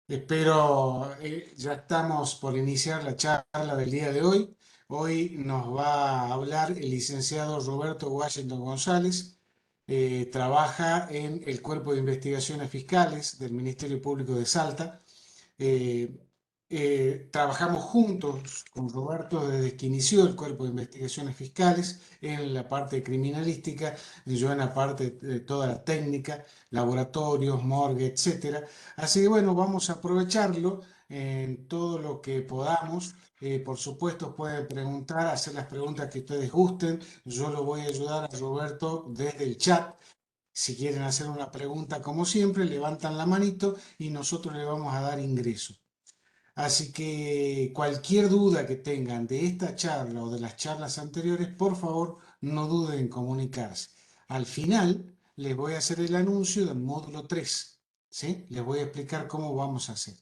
Espero, ya estamos por iniciar la charla del día de hoy. Hoy nos va a hablar el licenciado Roberto Washington González. Trabaja en el Cuerpo de Investigaciones Fiscales del Ministerio Público de Salta. Eh, Trabajamos juntos con Roberto desde que inició el Cuerpo de Investigaciones Fiscales en la parte criminalística, y yo en la parte de toda la técnica, laboratorios, morgue, etcétera. Así que bueno, vamos a aprovecharlo en todo lo que podamos. Por supuesto, pueden preguntar, hacer las preguntas que ustedes gusten. Yo lo voy a ayudar a Roberto desde el chat. Si quieren hacer una pregunta, como siempre, levantan la manito y nosotros le vamos a dar ingreso. Así que cualquier duda que tengan de esta charla o de las charlas anteriores, por favor, no duden en comunicarse. Al final les voy a hacer el anuncio del módulo 3, ¿sí? Les voy a explicar cómo vamos a hacer.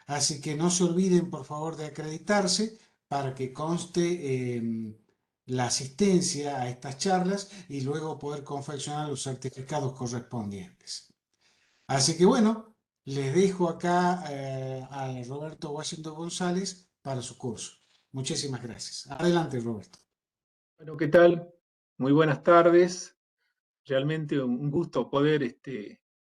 Así que no se olviden, por favor, de acreditarse para que conste la asistencia a estas charlas y luego poder confeccionar los certificados correspondientes. Así que bueno, les dejo acá a Roberto Washington González para su curso. Muchísimas gracias. Adelante, Roberto. Bueno, ¿qué tal? Muy buenas tardes. Realmente un gusto poder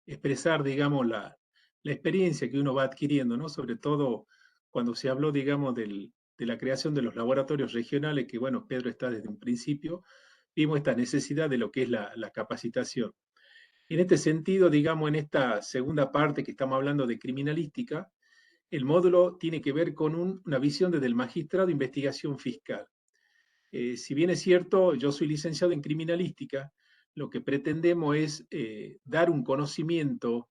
expresar, digamos, la experiencia que uno va adquiriendo, ¿no? Sobre todo cuando se habló, digamos, de la creación de los laboratorios regionales, que, bueno, Pedro está desde un principio, vimos esta necesidad de lo que es la capacitación. Y en este sentido, digamos, en esta segunda parte que estamos hablando de criminalística, el módulo tiene que ver con una visión desde el magistrado de investigación fiscal. Si bien es cierto, yo soy licenciado en criminalística, lo que pretendemos es dar un conocimiento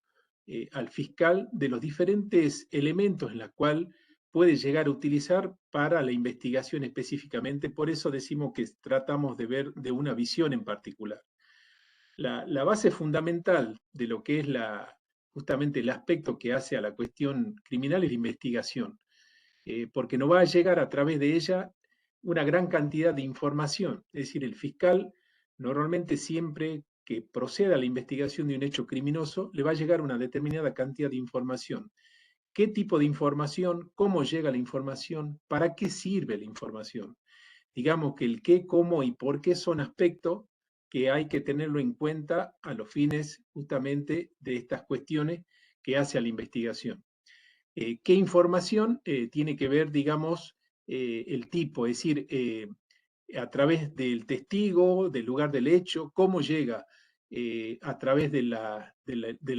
al fiscal de los diferentes elementos en los cuales puede llegar a utilizar para la investigación específicamente. Por eso decimos que tratamos de ver de una visión en particular. La base fundamental de lo que es justamente el aspecto que hace a la cuestión criminal es la investigación, porque no va a llegar a través de ella una gran cantidad de información. Es decir, el fiscal normalmente siempre que proceda a la investigación de un hecho criminoso, le va a llegar una determinada cantidad de información. ¿Qué tipo de información? ¿Cómo llega la información? ¿Para qué sirve la información? Digamos que el qué, cómo y por qué son aspectos que hay que tenerlo en cuenta a los fines justamente de estas cuestiones que hace a la investigación. ¿Qué información tiene que ver, digamos, el tipo? Es decir, a través del testigo, del lugar del hecho, cómo llega a través del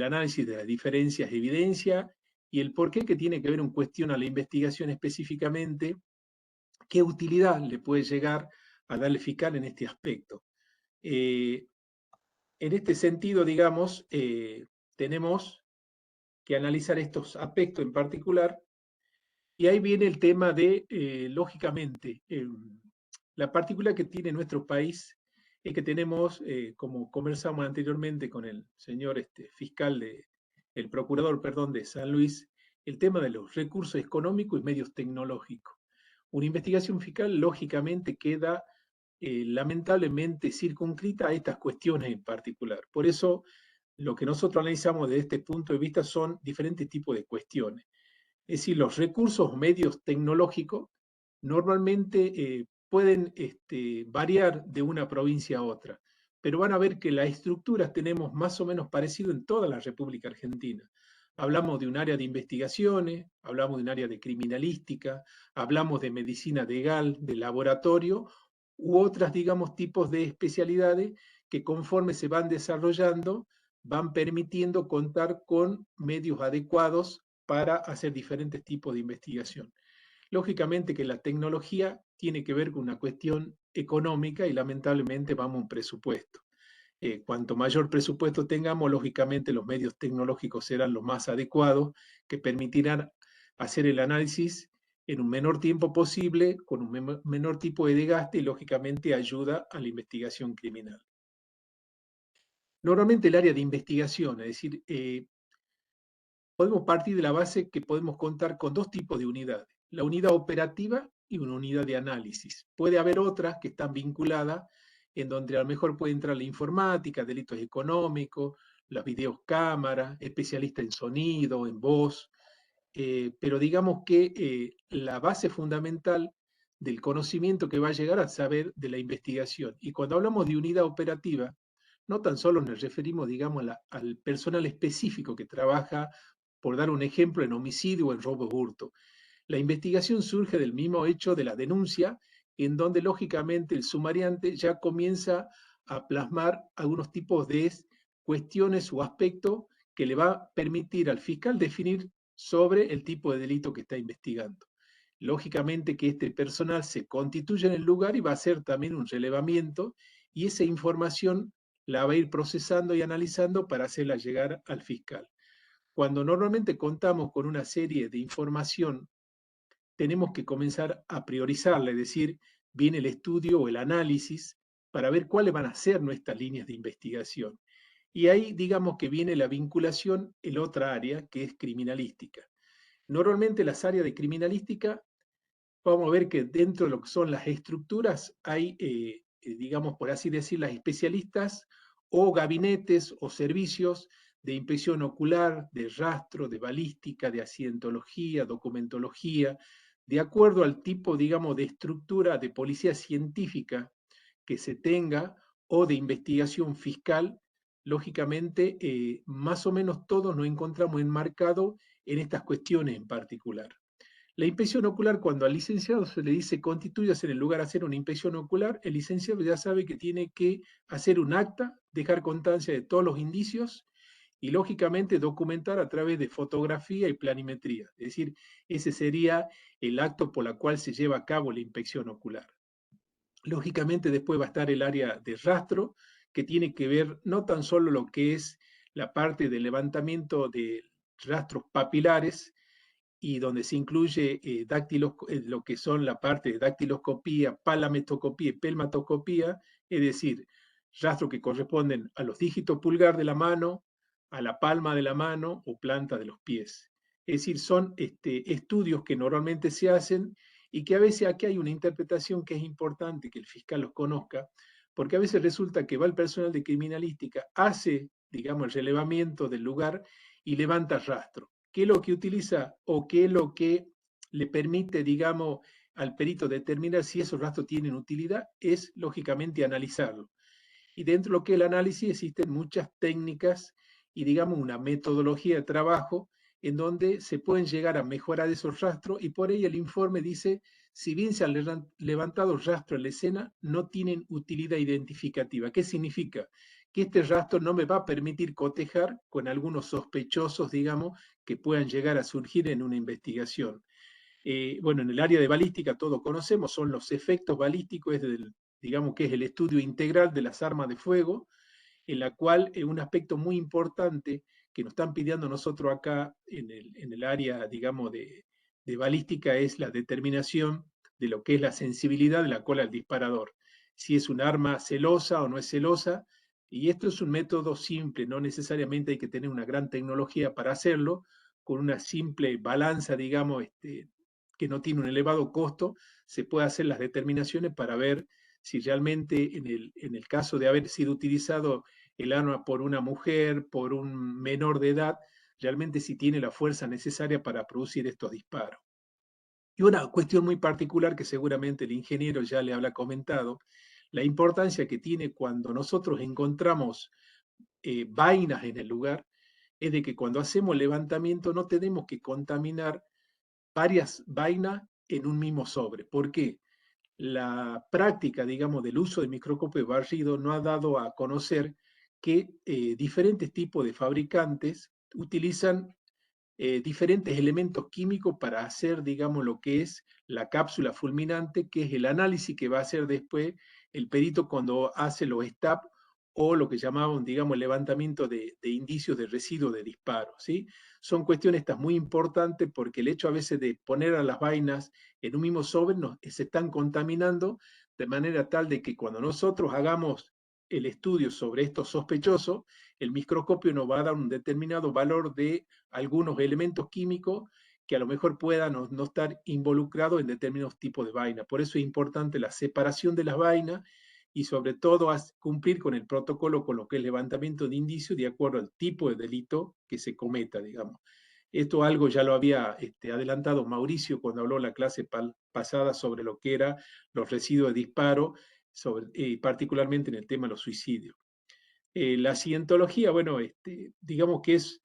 análisis de las diferencias de evidencia y el por qué que tiene que ver en cuestión a la investigación específicamente, qué utilidad le puede llegar a darle fiscal en este aspecto. Eh, en este sentido, digamos, tenemos que analizar estos aspectos en particular. Y ahí viene el tema de, lógicamente, la particularidad que tiene nuestro país es que tenemos, como conversamos anteriormente con el señor fiscal, el procurador, perdón, de San Luis, el tema de los recursos económicos y medios tecnológicos. Una investigación fiscal, lógicamente, queda lamentablemente circunscrita a estas cuestiones en particular. Por eso, lo que nosotros analizamos desde este punto de vista son diferentes tipos de cuestiones. Es decir, los recursos medios tecnológicos normalmente pueden variar de una provincia a otra, pero van a ver que las estructuras tenemos más o menos parecido en toda la República Argentina. Hablamos de un área de investigaciones, hablamos de un área de criminalística, hablamos de medicina legal, de laboratorio, u otras, digamos, tipos de especialidades que conforme se van desarrollando, van permitiendo contar con medios adecuados para hacer diferentes tipos de investigación. Lógicamente que la tecnología tiene que ver con una cuestión económica y lamentablemente vamos a un presupuesto. Cuanto mayor presupuesto tengamos, lógicamente los medios tecnológicos serán los más adecuados que permitirán hacer el análisis en un menor tiempo posible, con un menor tipo de desgaste y lógicamente ayuda a la investigación criminal. Normalmente el área de investigación, es decir, podemos partir de la base que podemos contar con dos tipos de unidades, la unidad operativa y una unidad de análisis. Puede haber otras que están vinculadas en donde a lo mejor puede entrar la informática, delitos económicos, las videocámaras, especialistas en sonido, en voz. pero digamos que la base fundamental del conocimiento que va a llegar a saber de la investigación. Y cuando hablamos de unidad operativa, no tan solo nos referimos, digamos, al personal específico que trabaja, por dar un ejemplo, en homicidio o en robo hurto. La investigación surge del mismo hecho de la denuncia, en donde lógicamente el sumariante ya comienza a plasmar algunos tipos de cuestiones o aspectos que le va a permitir al fiscal definir sobre el tipo de delito que está investigando. Lógicamente que este personal se constituye en el lugar y va a hacer también un relevamiento, y esa información la va a ir procesando y analizando para hacerla llegar al fiscal. Cuando normalmente contamos con una serie de información, tenemos que comenzar a priorizarla, es decir, viene el estudio o el análisis para ver cuáles van a ser nuestras líneas de investigación. Y ahí digamos que viene la vinculación en otra área, que es criminalística. Normalmente las áreas de criminalística, vamos a ver que dentro de lo que son las estructuras hay, digamos por así decir, las especialistas o gabinetes o servicios de inspección ocular, de rastro, de balística, de accidentología, documentología, de acuerdo al tipo, digamos, de estructura de policía científica que se tenga o de investigación fiscal. Lógicamente, más o menos todos nos encontramos enmarcados en estas cuestiones en particular. La inspección ocular, cuando al licenciado se le dice constituyase en el lugar a hacer una inspección ocular, el licenciado ya sabe que tiene que hacer un acta, dejar constancia de todos los indicios y lógicamente documentar a través de fotografía y planimetría. Es decir, ese sería el acto por el cual se lleva a cabo la inspección ocular. Lógicamente después va a estar el área de rastro, que tiene que ver no tan solo lo que es la parte de levantamiento de rastros papilares, y donde se incluye lo que son la parte de dactiloscopía, palametoscopía y pelmatoscopía, es decir, rastros que corresponden a los dígitos pulgar de la mano, a la palma de la mano o planta de los pies. Es decir, son estudios que normalmente se hacen y que a veces aquí hay una interpretación que es importante que el fiscal los conozca, porque a veces resulta que va el personal de criminalística, hace, digamos, el relevamiento del lugar y levanta rastro. ¿Qué es lo que utiliza o qué es lo que le permite, digamos, al perito determinar si esos rastros tienen utilidad? Es, lógicamente, analizarlo. Y dentro de lo que es el análisis existen muchas técnicas y, digamos, una metodología de trabajo en donde se pueden llegar a mejorar esos rastros, y por ahí el informe dice, si bien se han levantado rastros en la escena, no tienen utilidad identificativa. ¿Qué significa? Que este rastro no me va a permitir cotejar con algunos sospechosos, digamos, que puedan llegar a surgir en una investigación. Bueno, en el área de balística todos conocemos, son los efectos balísticos, digamos que es el estudio integral de las armas de fuego, en la cual un aspecto muy importante que nos están pidiendo nosotros acá en el área, digamos, de balística es la determinación de lo que es la sensibilidad de la cola del disparador, si es un arma celosa o no es celosa, y esto es un método simple, no necesariamente hay que tener una gran tecnología para hacerlo, con una simple balanza, digamos, que no tiene un elevado costo, se puede hacer las determinaciones para ver si realmente en el caso de haber sido utilizado el arma por una mujer, por un menor de edad, realmente si tiene la fuerza necesaria para producir estos disparos. Y una cuestión muy particular que seguramente el ingeniero ya le habrá comentado, la importancia que tiene cuando nosotros encontramos vainas en el lugar, es de que cuando hacemos levantamiento no tenemos que contaminar varias vainas en un mismo sobre. ¿Por qué? La práctica, digamos, del uso de microscopio de barrido no ha dado a conocer que diferentes tipos de fabricantes utilizan diferentes elementos químicos para hacer, digamos, lo que es la cápsula fulminante, que es el análisis que va a hacer después el perito cuando hace los STAP o lo que llamaban, digamos, el levantamiento de indicios de residuos de disparo, ¿sí? Son cuestiones estas muy importantes porque el hecho a veces de poner a las vainas en un mismo sobre se están contaminando de manera tal de que cuando nosotros hagamos el estudio sobre estos sospechosos, el microscopio nos va a dar un determinado valor de algunos elementos químicos que a lo mejor puedan no estar involucrados en determinados tipos de vaina. Por eso es importante la separación de las vainas y sobre todo cumplir con el protocolo con lo que es el levantamiento de indicios de acuerdo al tipo de delito que se cometa, digamos. Esto algo ya lo había adelantado Mauricio cuando habló en la clase pasada sobre lo que eran los residuos de disparo, particularmente en el tema de los suicidios. La accidentología, bueno, digamos que es,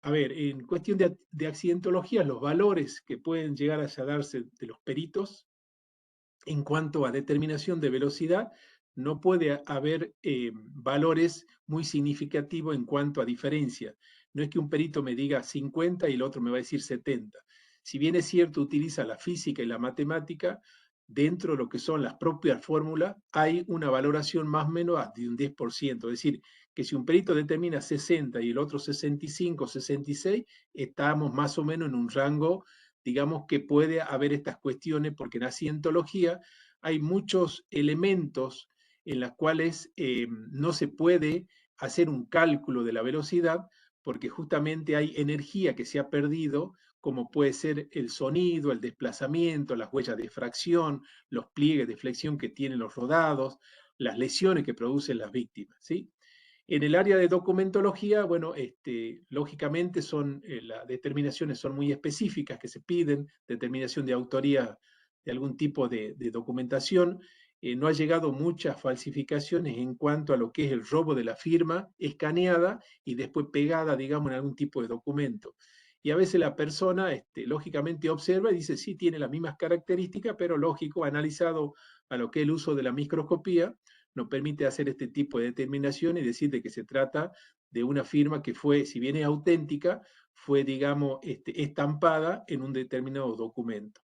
a ver, en cuestión de accidentología, los valores que pueden llegar a darse de los peritos en cuanto a determinación de velocidad, no puede haber valores muy significativos en cuanto a diferencia. No es que un perito me diga 50 y el otro me va a decir 70. Si bien es cierto, utiliza la física y la matemática, dentro de lo que son las propias fórmulas, hay una valoración más o menos de un 10%. Es decir, que si un perito determina 60 y el otro 65, 66, estamos más o menos en un rango, digamos, que puede haber estas cuestiones, porque en la cientología hay muchos elementos en los cuales no se puede hacer un cálculo de la velocidad, porque justamente hay energía que se ha perdido, como puede ser el sonido, el desplazamiento, las huellas de fracción, los pliegues de flexión que tienen los rodados, las lesiones que producen las víctimas, ¿sí? En el área de documentología, bueno, lógicamente las determinaciones son muy específicas que se piden, determinación de autoría de algún tipo de documentación. No ha llegado muchas falsificaciones en cuanto a lo que es el robo de la firma escaneada y después pegada, digamos, en algún tipo de documento. Y a veces la persona, lógicamente, observa y dice, sí, tiene las mismas características, pero lógico, analizado a lo que es el uso de la microscopía, nos permite hacer este tipo de determinación y decir de que se trata de una firma que fue, si bien es auténtica, fue, digamos, estampada en un determinado documento.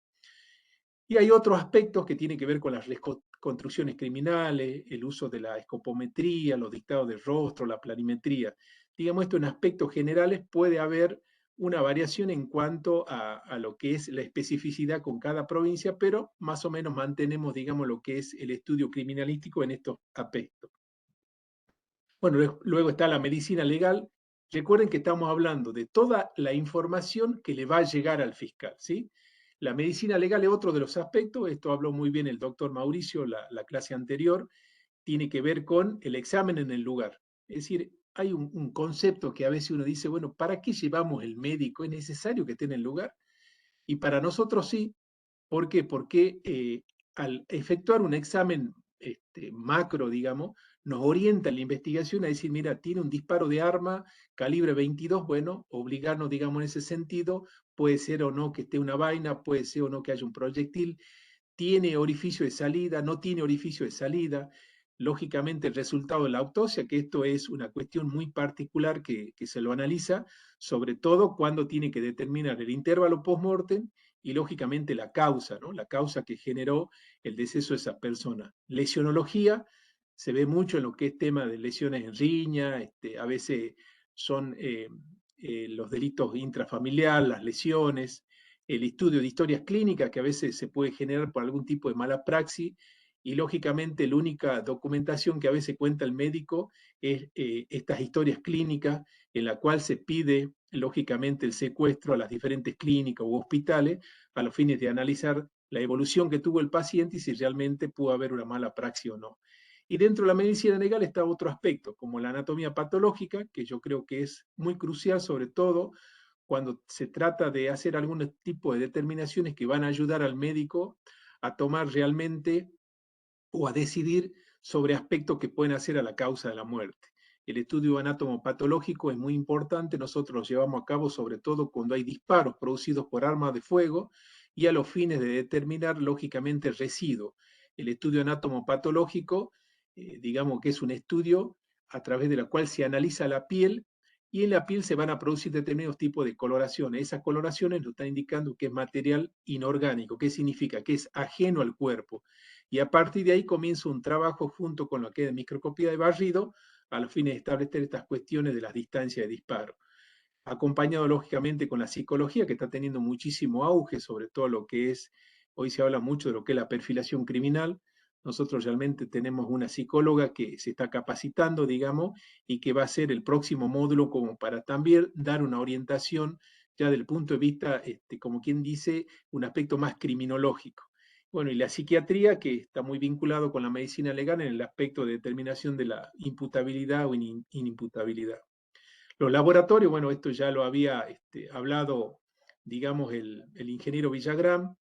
Y hay otros aspectos que tienen que ver con las reconstrucciones criminales, el uso de la escopometría, los dictados de rostro, la planimetría. Digamos, esto en aspectos generales puede haber una variación en cuanto a lo que es la especificidad con cada provincia, pero más o menos mantenemos, digamos, lo que es el estudio criminalístico en estos aspectos. Bueno, luego está la medicina legal. Recuerden que estamos hablando de toda la información que le va a llegar al fiscal, ¿sí? La medicina legal es otro de los aspectos, esto habló muy bien el doctor Mauricio la clase anterior, tiene que ver con el examen en el lugar. Es decir, hay un concepto que a veces uno dice, bueno, ¿para qué llevamos el médico? ¿Es necesario que esté en el lugar? Y para nosotros sí. ¿Por qué? Porque al efectuar un examen macro, digamos, nos orienta en la investigación a decir, mira, tiene un disparo de arma calibre 22, bueno, obligarnos, digamos, en ese sentido, puede ser o no que esté una vaina, puede ser o no que haya un proyectil, tiene orificio de salida, no tiene orificio de salida. Lógicamente, el resultado de la autopsia, que esto es una cuestión muy particular que se lo analiza, sobre todo cuando tiene que determinar el intervalo post-mortem y, lógicamente, la causa, ¿no? La causa que generó el deceso de esa persona. Lesionología, se ve mucho en lo que es tema de lesiones en riña, a veces son los delitos intrafamiliares, las lesiones, el estudio de historias clínicas que a veces se puede generar por algún tipo de mala praxis y lógicamente la única documentación que a veces cuenta el médico es estas historias clínicas en la cual se pide lógicamente el secuestro a las diferentes clínicas u hospitales a los fines de analizar la evolución que tuvo el paciente y si realmente pudo haber una mala praxis o no. Y dentro de la medicina legal está otro aspecto, como la anatomía patológica, que yo creo que es muy crucial, sobre todo cuando se trata de hacer algún tipo de determinaciones que van a ayudar al médico a tomar realmente o a decidir sobre aspectos que pueden hacer a la causa de la muerte. El estudio anatomopatológico es muy importante, nosotros lo llevamos a cabo sobre todo cuando hay disparos producidos por armas de fuego y a los fines de determinar lógicamente el residuo. El estudio anatomopatológico, digamos que es un estudio a través de la cual se analiza la piel y en la piel se van a producir determinados tipos de coloraciones. Esas coloraciones nos están indicando que es material inorgánico. ¿Qué significa? Que es ajeno al cuerpo. Y a partir de ahí comienza un trabajo junto con lo que es microscopía de barrido a los fines de establecer estas cuestiones de las distancias de disparo. Acompañado lógicamente con la psicología que está teniendo muchísimo auge, sobre todo lo que es, hoy se habla mucho de lo que es la perfilación criminal. Nosotros realmente tenemos una psicóloga que se está capacitando, digamos, y que va a ser el próximo módulo como para también dar una orientación ya del punto de vista, como quien dice, un aspecto más criminológico. Bueno, y la psiquiatría, que está muy vinculado con la medicina legal en el aspecto de determinación de la imputabilidad o inimputabilidad. Los laboratorios, bueno, esto ya lo había hablado, digamos, el ingeniero Villagrán.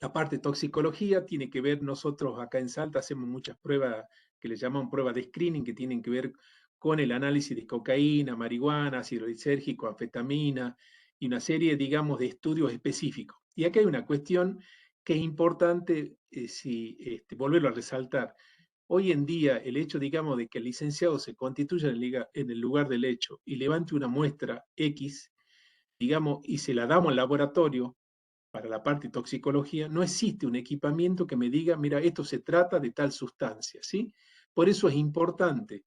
La parte de toxicología tiene que ver, nosotros acá en Salta hacemos muchas pruebas que le llamamos pruebas de screening, que tienen que ver con el análisis de cocaína, marihuana, ácido lisérgico, anfetamina y una serie, digamos, de estudios específicos. Y acá hay una cuestión que es importante volverlo a resaltar. Hoy en día, el hecho, digamos, de que el licenciado se constituya en el lugar del hecho y levante una muestra X, digamos, y se la damos al laboratorio, para la parte de toxicología, no existe un equipamiento que me diga, mira, esto se trata de tal sustancia, ¿sí? Por eso es importante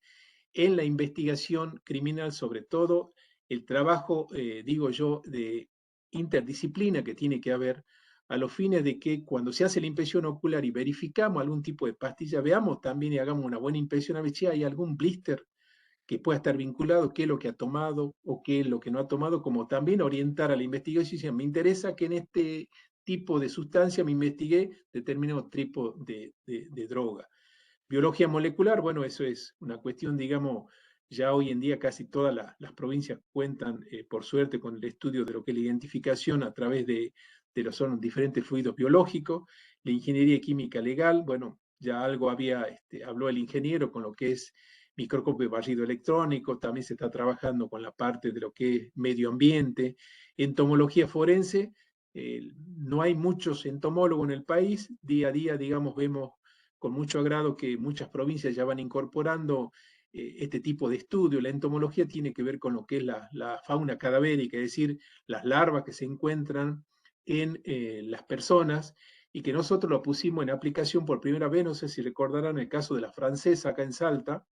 en la investigación criminal, sobre todo, el trabajo, digo yo, de interdisciplina que tiene que haber a los fines de que cuando se hace la impresión ocular y verificamos algún tipo de pastilla, veamos también y hagamos una buena impresión a ver si hay algún blister que pueda estar vinculado, qué es lo que ha tomado o qué es lo que no ha tomado, como también orientar a la investigación. Me interesa que en este tipo de sustancia me investigué determinado tipo de droga. Biología molecular, bueno, eso es una cuestión, digamos, ya hoy en día casi todas las provincias cuentan, por suerte, con el estudio de lo que es la identificación a través de los son diferentes fluidos biológicos. La ingeniería química legal, bueno, ya algo habló el ingeniero con lo que es microscopio de barrido electrónico, también se está trabajando con la parte de lo que es medio ambiente. Entomología forense, no hay muchos entomólogos en el país, día a día, digamos, vemos con mucho agrado que muchas provincias ya van incorporando este tipo de estudio. La entomología tiene que ver con lo que es la fauna cadavérica, es decir, las larvas que se encuentran en las personas y que nosotros lo pusimos en aplicación por primera vez, no sé si recordarán el caso de la francesa acá en Salta,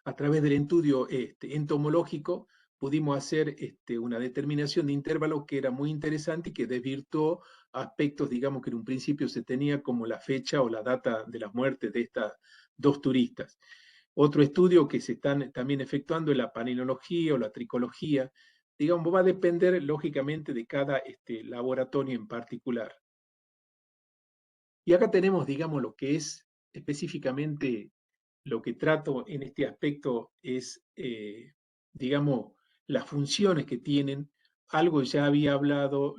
a través del estudio entomológico pudimos hacer una determinación de intervalos que era muy interesante y que desvirtuó aspectos, digamos, que en un principio se tenía como la fecha o la data de la muerte de estas dos turistas. Otro estudio que se están también efectuando es la paninología o la tricología. Digamos, va a depender lógicamente de cada laboratorio en particular. Y acá tenemos, digamos, lo que es específicamente lo que trato en este aspecto es, digamos, las funciones que tienen. Algo ya había hablado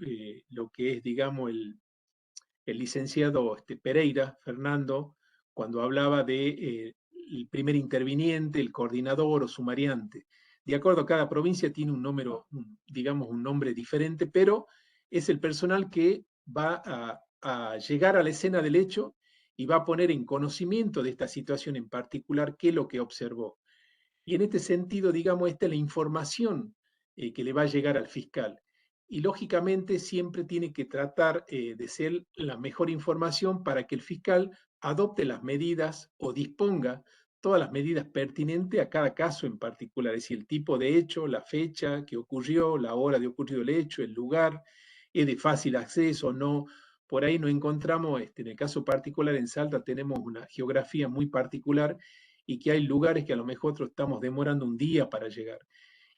lo que es, digamos, el licenciado Pereira, Fernando, cuando hablaba de el primer interviniente, el coordinador o sumariante. De acuerdo a cada provincia tiene un número, digamos, un nombre diferente, pero es el personal que va a llegar a la escena del hecho y va a poner en conocimiento de esta situación en particular qué es lo que observó. Y en este sentido, digamos, esta es la información que le va a llegar al fiscal. Y lógicamente siempre tiene que tratar de ser la mejor información para que el fiscal adopte las medidas o disponga todas las medidas pertinentes a cada caso en particular, es decir, el tipo de hecho, la fecha que ocurrió, la hora de ocurrido el hecho, el lugar, es de fácil acceso o no. Por ahí no encontramos, en el caso particular en Salta tenemos una geografía muy particular y que hay lugares que a lo mejor nosotros estamos demorando un día para llegar.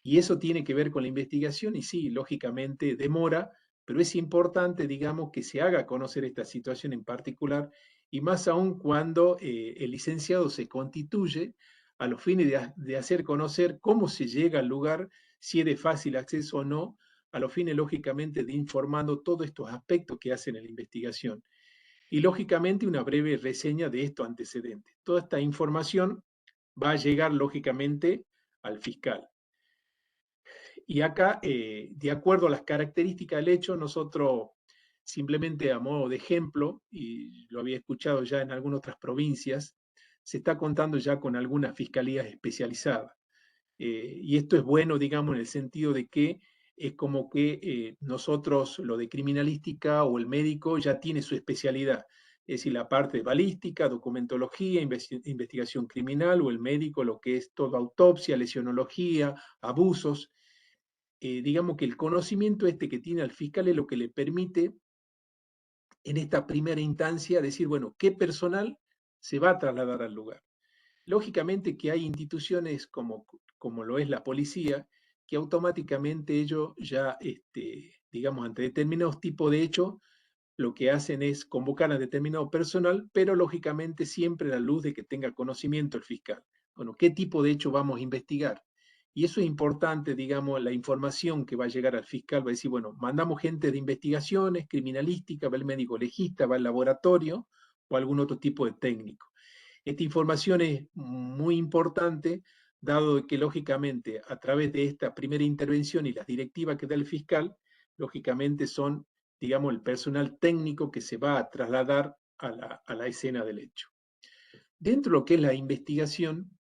Y eso tiene que ver con la investigación y sí, lógicamente demora, pero es importante, digamos, que se haga conocer esta situación en particular y más aún cuando el licenciado se constituye a los fines de hacer conocer cómo se llega al lugar, si es de fácil acceso o no, a los fines, lógicamente, de informando todos estos aspectos que hacen en la investigación. Y, lógicamente, una breve reseña de estos antecedentes. Toda esta información va a llegar, lógicamente, al fiscal. Y acá, de acuerdo a las características del hecho, nosotros simplemente a modo de ejemplo, y lo había escuchado ya en algunas otras provincias, se está contando ya con algunas fiscalías especializadas. Y esto es bueno, digamos, en el sentido de que es como que nosotros, lo de criminalística o el médico, ya tiene su especialidad. Es decir, la parte de balística, documentología, investigación criminal, o el médico, lo que es toda autopsia, lesionología, abusos. Digamos que el conocimiento que tiene el fiscal es lo que le permite en esta primera instancia decir, bueno, ¿qué personal se va a trasladar al lugar? Lógicamente que hay instituciones como lo es la policía, que automáticamente ellos ya, digamos, ante determinados tipos de hechos, lo que hacen es convocar a determinado personal, pero lógicamente siempre a la luz de que tenga conocimiento el fiscal. Bueno, ¿qué tipo de hecho vamos a investigar? Y eso es importante, digamos, la información que va a llegar al fiscal va a decir, bueno, mandamos gente de investigaciones, criminalística, va el médico legista, va al laboratorio o algún otro tipo de técnico. Esta información es muy importante, dado que lógicamente a través de esta primera intervención y las directivas que da el fiscal, lógicamente son, digamos, el personal técnico que se va a trasladar a la escena del hecho. Dentro de lo que es la investigación,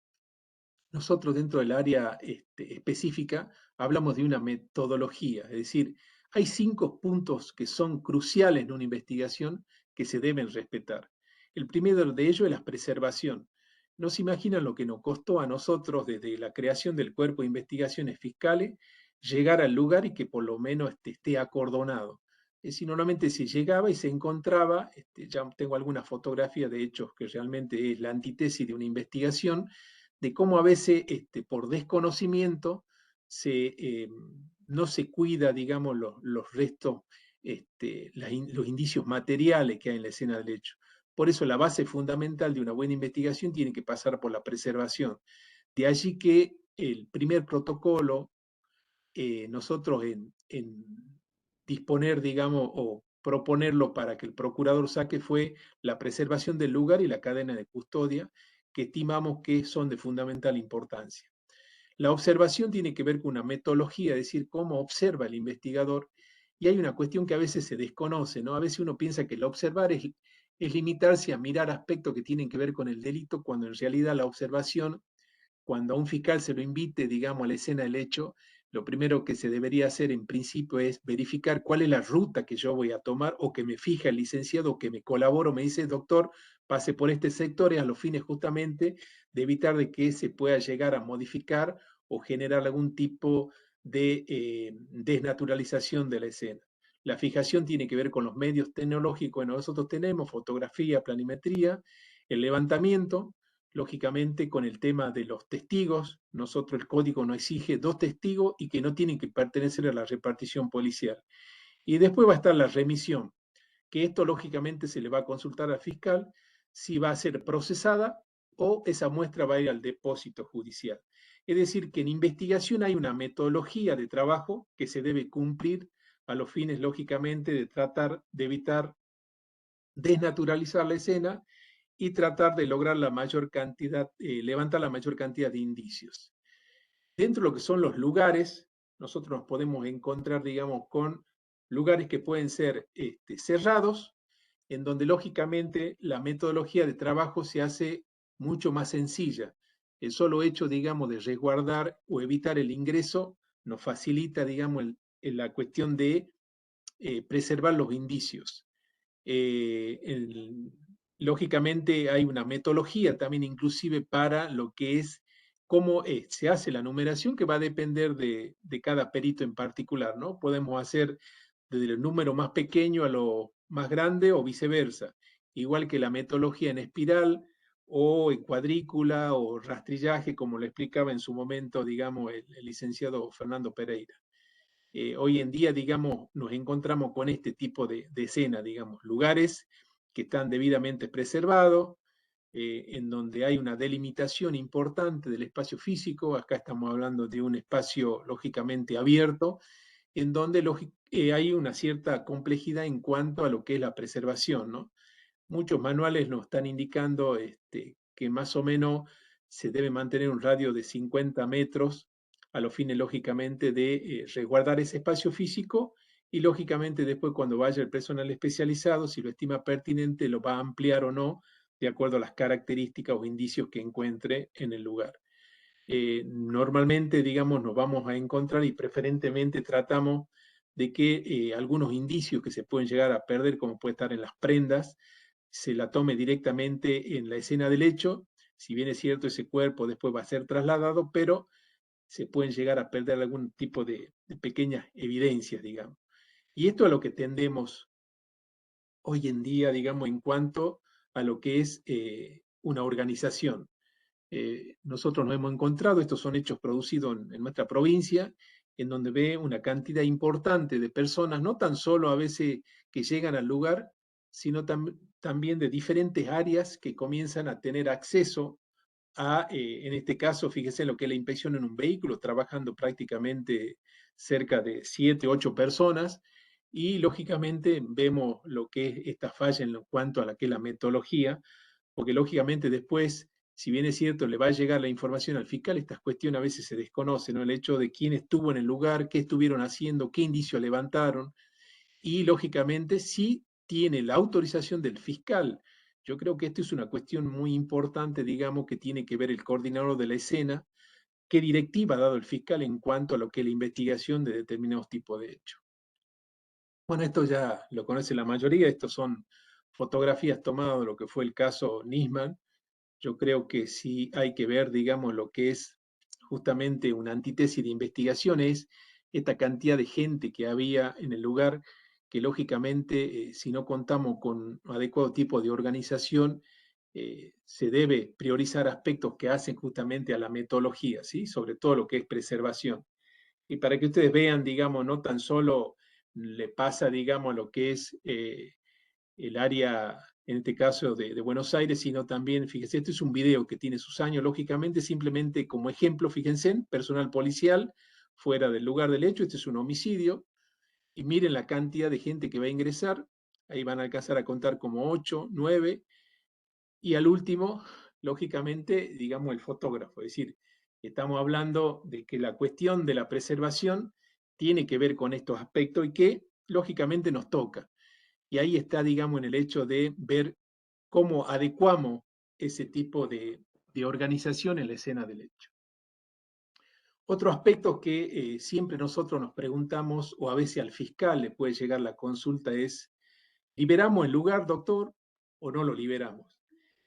nosotros dentro del área específica hablamos de una metodología, es decir, hay 5 puntos que son cruciales en una investigación que se deben respetar. El primero de ellos es la preservación. No se imaginan lo que nos costó a nosotros desde la creación del Cuerpo de Investigaciones Fiscales llegar al lugar y que por lo menos esté acordonado. Es decir, normalmente se llegaba y se encontraba, ya tengo algunas fotografías de hechos que realmente es la antítesis de una investigación, de cómo a veces por desconocimiento no se cuida, digamos, los restos, los indicios materiales que hay en la escena del hecho. Por eso la base fundamental de una buena investigación tiene que pasar por la preservación. De allí que el primer protocolo, nosotros en disponer, digamos, o proponerlo para que el procurador saque fue la preservación del lugar y la cadena de custodia, que estimamos que son de fundamental importancia. La observación tiene que ver con una metodología, es decir, cómo observa el investigador, y hay una cuestión que a veces se desconoce, ¿no? A veces uno piensa que el observar es limitarse a mirar aspectos que tienen que ver con el delito, cuando en realidad la observación, cuando a un fiscal se lo invite, digamos, a la escena del hecho, lo primero que se debería hacer en principio es verificar cuál es la ruta que yo voy a tomar, o que me fija el licenciado, o que me colaboro, me dice, doctor, pase por este sector, y a los fines justamente de evitar de que se pueda llegar a modificar o generar algún tipo de desnaturalización de la escena. La fijación tiene que ver con los medios tecnológicos que nosotros tenemos, fotografía, planimetría, el levantamiento, lógicamente con el tema de los testigos. Nosotros el código nos exige 2 testigos y que no tienen que pertenecer a la repartición policial. Y después va a estar la remisión, que esto lógicamente se le va a consultar al fiscal si va a ser procesada o esa muestra va a ir al depósito judicial. Es decir, que en investigación hay una metodología de trabajo que se debe cumplir a los fines, lógicamente, de tratar de evitar desnaturalizar la escena y tratar de lograr la mayor cantidad, levantar la mayor cantidad de indicios. Dentro de lo que son los lugares, nosotros nos podemos encontrar, digamos, con lugares que pueden ser cerrados, en donde lógicamente la metodología de trabajo se hace mucho más sencilla. El solo hecho, digamos, de resguardar o evitar el ingreso nos facilita, digamos, la cuestión de preservar los indicios. Eh, el- Lógicamente hay una metodología también inclusive para lo que es cómo se hace la numeración, que va a depender de cada perito en particular, ¿no? Podemos hacer desde el número más pequeño a lo más grande o viceversa, igual que la metodología en espiral o en cuadrícula o rastrillaje, como lo explicaba en su momento, digamos, el licenciado Fernando Pereira. Hoy en día, digamos, nos encontramos con este tipo de escena, digamos, lugares que están debidamente preservados, en donde hay una delimitación importante del espacio físico. Acá estamos hablando de un espacio lógicamente abierto, en donde hay una cierta complejidad en cuanto a lo que es la preservación, ¿no? Muchos manuales nos están indicando que más o menos se debe mantener un radio de 50 metros a los fines, lógicamente, de resguardar ese espacio físico, y lógicamente después cuando vaya el personal especializado, si lo estima pertinente, lo va a ampliar o no, de acuerdo a las características o indicios que encuentre en el lugar. Normalmente, digamos, nos vamos a encontrar y preferentemente tratamos de que algunos indicios que se pueden llegar a perder, como puede estar en las prendas, se la tome directamente en la escena del hecho. Si bien es cierto, ese cuerpo después va a ser trasladado, pero se pueden llegar a perder algún tipo de pequeñas evidencias, digamos. Y esto es a lo que tendemos hoy en día, digamos, en cuanto a lo que es una organización. Nosotros nos hemos encontrado, estos son hechos producidos en nuestra provincia, en donde ve una cantidad importante de personas, no tan solo a veces que llegan al lugar, sino también de diferentes áreas que comienzan a tener acceso en este caso, fíjese lo que es la inspección en un vehículo, trabajando prácticamente cerca de 7, 8 personas, y lógicamente vemos lo que es esta falla en cuanto a la que es la metodología, porque lógicamente después, si bien es cierto, le va a llegar la información al fiscal, estas cuestiones a veces se desconocen, ¿no? El hecho de quién estuvo en el lugar, qué estuvieron haciendo, qué indicios levantaron, y lógicamente si tiene la autorización del fiscal. Yo creo que esto es una cuestión muy importante, digamos, que tiene que ver el coordinador de la escena, qué directiva ha dado el fiscal en cuanto a lo que es la investigación de determinados tipos de hechos. Bueno, esto ya lo conoce la mayoría, estos son fotografías tomadas de lo que fue el caso Nisman. Yo creo que sí hay que ver, digamos, lo que es justamente una antítesis de investigación, es esta cantidad de gente que había en el lugar, que lógicamente, si no contamos con adecuado tipo de organización, se debe priorizar aspectos que hacen justamente a la metodología, ¿sí? Sobre todo lo que es preservación. Y para que ustedes vean, digamos, no tan solo le pasa, digamos, lo que es el área, en este caso de Buenos Aires, sino también, fíjense, este es un video que tiene sus años, lógicamente, simplemente como ejemplo, fíjense, personal policial fuera del lugar del hecho, este es un homicidio, y miren la cantidad de gente que va a ingresar, ahí van a alcanzar a contar como 8, 9, y al último, lógicamente, digamos, el fotógrafo, es decir, estamos hablando de que la cuestión de la preservación tiene que ver con estos aspectos y que, lógicamente, nos toca. Y ahí está, digamos, en el hecho de ver cómo adecuamos ese tipo de organización en la escena del hecho. Otro aspecto que siempre nosotros nos preguntamos, o a veces al fiscal le puede llegar la consulta, es, ¿liberamos el lugar, doctor, o no lo liberamos?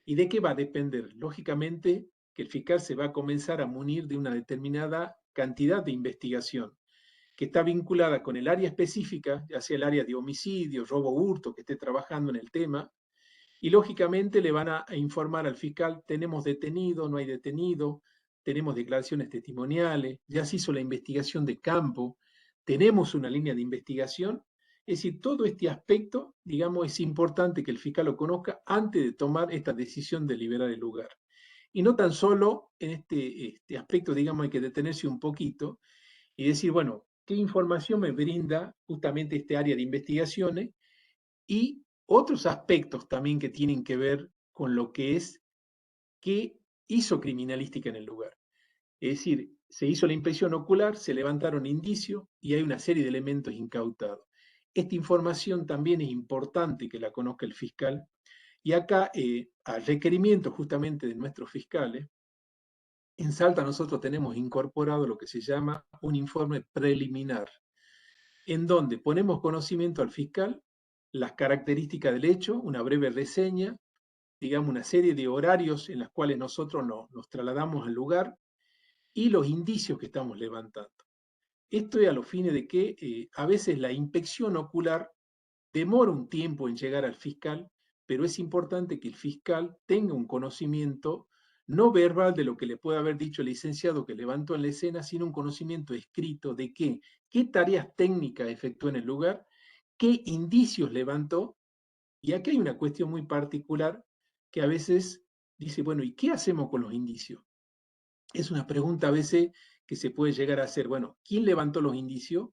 ¿Y de qué va a depender? Lógicamente que el fiscal se va a comenzar a munir de una determinada cantidad de investigación que está vinculada con el área específica, ya sea el área de homicidio, robo, hurto, que esté trabajando en el tema, y lógicamente le van a informar al fiscal, tenemos detenido, no hay detenido, tenemos declaraciones testimoniales, ya se hizo la investigación de campo, tenemos una línea de investigación. Es decir, todo este aspecto, digamos, es importante que el fiscal lo conozca antes de tomar esta decisión de liberar el lugar. Y no tan solo en este aspecto, digamos, hay que detenerse un poquito y decir, bueno, ¿qué información me brinda justamente este área de investigaciones? Y otros aspectos también que tienen que ver con lo que es qué hizo criminalística en el lugar. Es decir, se hizo la inspección ocular, se levantaron indicios y hay una serie de elementos incautados. Esta información también es importante que la conozca el fiscal. Y acá, al requerimiento justamente de nuestros fiscales, en Salta nosotros tenemos incorporado lo que se llama un informe preliminar, en donde ponemos conocimiento al fiscal las características del hecho, una breve reseña, digamos, una serie de horarios en los cuales nosotros nos trasladamos al lugar y los indicios que estamos levantando. Esto es a los fines de que a veces la inspección ocular demora un tiempo en llegar al fiscal, pero es importante que el fiscal tenga un conocimiento no verbal de lo que le puede haber dicho el licenciado que levantó en la escena, sino un conocimiento escrito de qué tareas técnicas efectuó en el lugar, qué indicios levantó. Y aquí hay una cuestión muy particular que a veces dice, bueno, ¿y qué hacemos con los indicios? Es una pregunta a veces que se puede llegar a hacer, bueno, ¿quién levantó los indicios?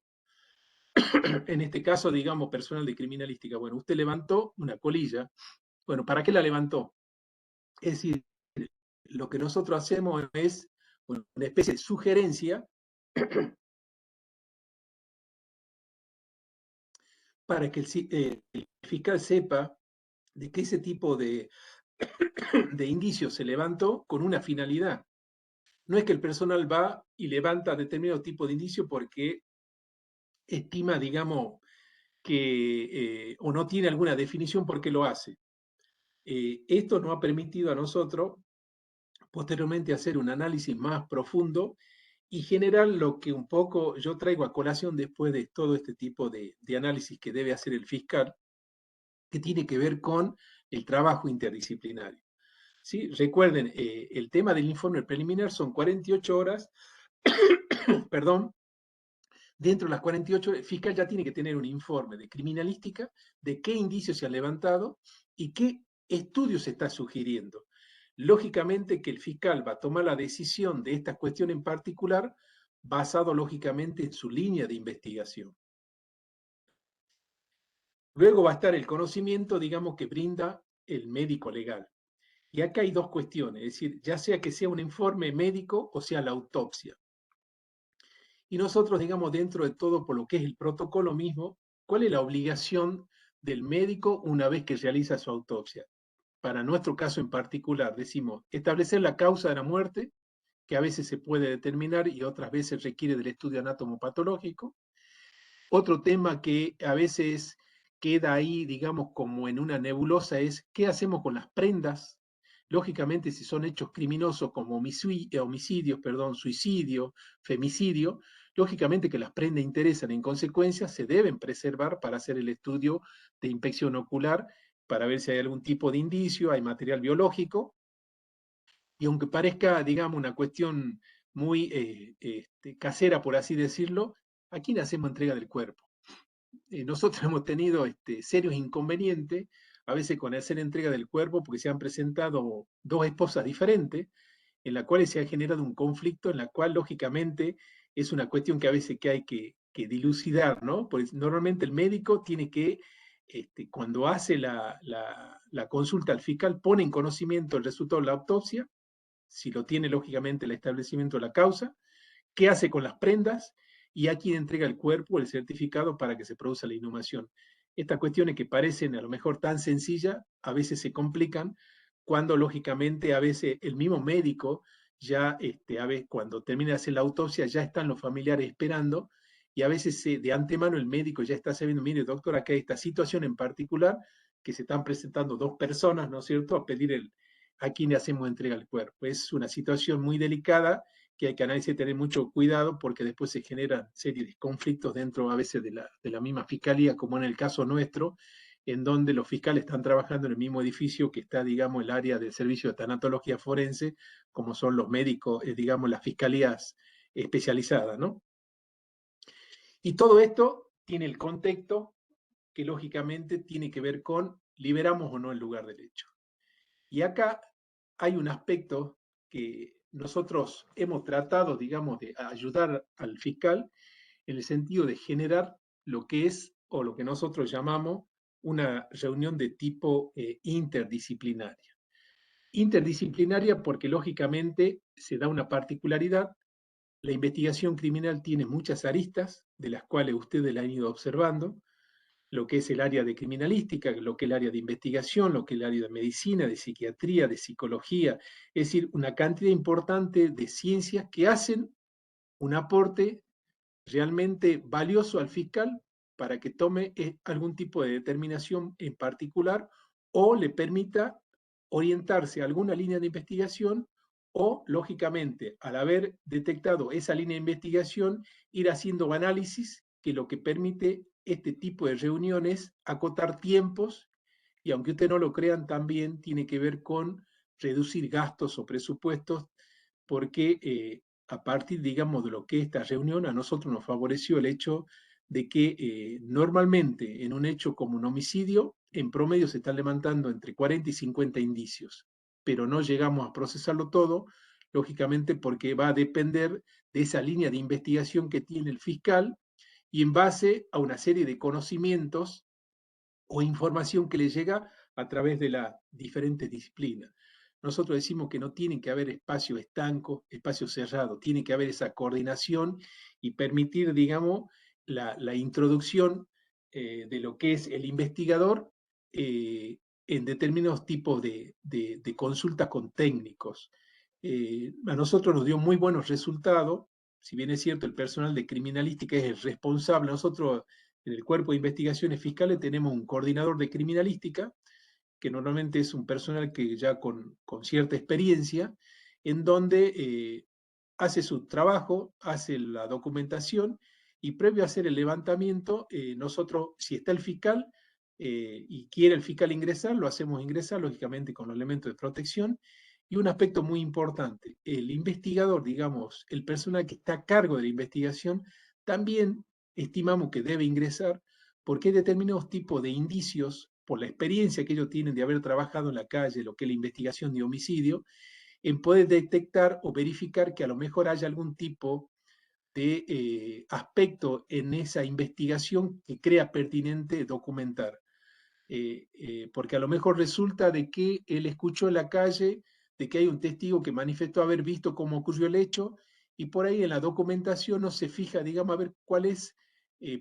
En este caso, digamos, personal de criminalística. Bueno, usted levantó una colilla. Bueno, ¿para qué la levantó? Es decir, lo que nosotros hacemos es bueno, una especie de sugerencia para que el fiscal sepa de que ese tipo de indicios se levantó con una finalidad. No es que el personal va y levanta determinado tipo de indicio porque estima, digamos, que o no tiene alguna definición por qué lo hace. Esto nos ha permitido a nosotros posteriormente hacer un análisis más profundo y generar lo que un poco yo traigo a colación después de todo este tipo de análisis que debe hacer el fiscal, que tiene que ver con el trabajo interdisciplinario. ¿Sí? Recuerden, el tema del informe preliminar son 48 horas, perdón, dentro de las 48 el fiscal ya tiene que tener un informe de criminalística, de qué indicios se han levantado y qué estudios se está sugiriendo. lógicamente que el fiscal va a tomar la decisión de esta cuestión en particular basado lógicamente en su línea de investigación. Luego va a estar el conocimiento, digamos, que brinda el médico legal. Y acá hay dos cuestiones, es decir, ya sea que sea un informe médico o sea la autopsia. Y nosotros, digamos, dentro de todo, por lo que es el protocolo mismo, ¿cuál es la obligación del médico una vez que realiza su autopsia? Para nuestro caso en particular, decimos, establecer la causa de la muerte, que a veces se puede determinar y otras veces requiere del estudio anatomopatológico. Otro tema que a veces queda ahí, digamos, como en una nebulosa es qué hacemos con las prendas. Lógicamente, si son hechos criminosos como homicidios, perdón, suicidio, femicidio, lógicamente que las prendas interesan, en consecuencia se deben preservar para hacer el estudio de inspección ocular, para ver si hay algún tipo de indicio, hay material biológico, y aunque parezca, digamos, una cuestión muy casera, por así decirlo, aquí le hacemos entrega del cuerpo. Nosotros hemos tenido serios inconvenientes, a veces con hacer entrega del cuerpo, porque se han presentado dos esposas diferentes, en las cuales se ha generado un conflicto, en la cual lógicamente es una cuestión que a veces que hay que dilucidar, ¿no? Porque normalmente el médico tiene que, cuando hace la consulta al fiscal, pone en conocimiento el resultado de la autopsia, si lo tiene lógicamente el establecimiento de la causa, qué hace con las prendas y a quién entrega el cuerpo, el certificado para que se produzca la inhumación. Estas cuestiones que parecen a lo mejor tan sencillas, a veces se complican cuando lógicamente a veces el mismo médico ya, a veces, cuando termina de hacer la autopsia, ya están los familiares esperando y a veces de antemano el médico ya está sabiendo, mire doctor, acá hay esta situación en particular, que se están presentando dos personas, ¿no es cierto?, a pedir a quién le hacemos entrega al cuerpo. Es una situación muy delicada que hay que tener mucho cuidado porque después se generan serie de conflictos dentro a veces de la misma fiscalía, como en el caso nuestro, en donde los fiscales están trabajando en el mismo edificio que está, digamos, el área del servicio de tanatología forense, como son los médicos, digamos, las fiscalías especializadas, ¿no? Y todo esto tiene el contexto que lógicamente tiene que ver con liberamos o no el lugar del hecho. Y acá hay un aspecto que nosotros hemos tratado, digamos, de ayudar al fiscal en el sentido de generar lo que es o lo que nosotros llamamos una reunión de tipo interdisciplinaria. Interdisciplinaria porque lógicamente se da una particularidad. La investigación criminal tiene muchas aristas, de las cuales ustedes la han ido observando, lo que es el área de criminalística, lo que es el área de investigación, lo que es el área de medicina, de psiquiatría, de psicología, es decir, una cantidad importante de ciencias que hacen un aporte realmente valioso al fiscal para que tome algún tipo de determinación en particular o le permita orientarse a alguna línea de investigación o, lógicamente, al haber detectado esa línea de investigación, ir haciendo análisis que lo que permite este tipo de reuniones acotar tiempos y aunque ustedes no lo crean, también tiene que ver con reducir gastos o presupuestos porque a partir, digamos, de lo que esta reunión a nosotros nos favoreció el hecho de que normalmente en un hecho como un homicidio, en promedio se están levantando entre 40 y 50 indicios, pero no llegamos a procesarlo todo, lógicamente porque va a depender de esa línea de investigación que tiene el fiscal y en base a una serie de conocimientos o información que le llega a través de las diferentes disciplinas. Nosotros decimos que no tiene que haber espacio estanco, espacio cerrado, tiene que haber esa coordinación y permitir, digamos, la introducción de lo que es el investigador en determinados tipos de consultas con técnicos. A nosotros nos dio muy buenos resultados, si bien es cierto, el personal de criminalística es el responsable, nosotros en el cuerpo de investigaciones fiscales tenemos un coordinador de criminalística, que normalmente es un personal que ya con cierta experiencia, en donde hace su trabajo, hace la documentación y previo a hacer el levantamiento, nosotros, si está el fiscal y quiere el fiscal ingresar, lo hacemos ingresar, lógicamente con los elementos de protección. Y un aspecto muy importante, el investigador, digamos, el personal que está a cargo de la investigación, también estimamos que debe ingresar porque hay determinados tipos de indicios por la experiencia que ellos tienen de haber trabajado en la calle, lo que es la investigación de homicidio, en poder detectar o verificar que a lo mejor haya algún tipo de aspecto en esa investigación que crea pertinente documentar. Porque a lo mejor resulta de que él escuchó en la calle de que hay un testigo que manifestó haber visto cómo ocurrió el hecho, y por ahí en la documentación no se fija, digamos, a ver cuál es,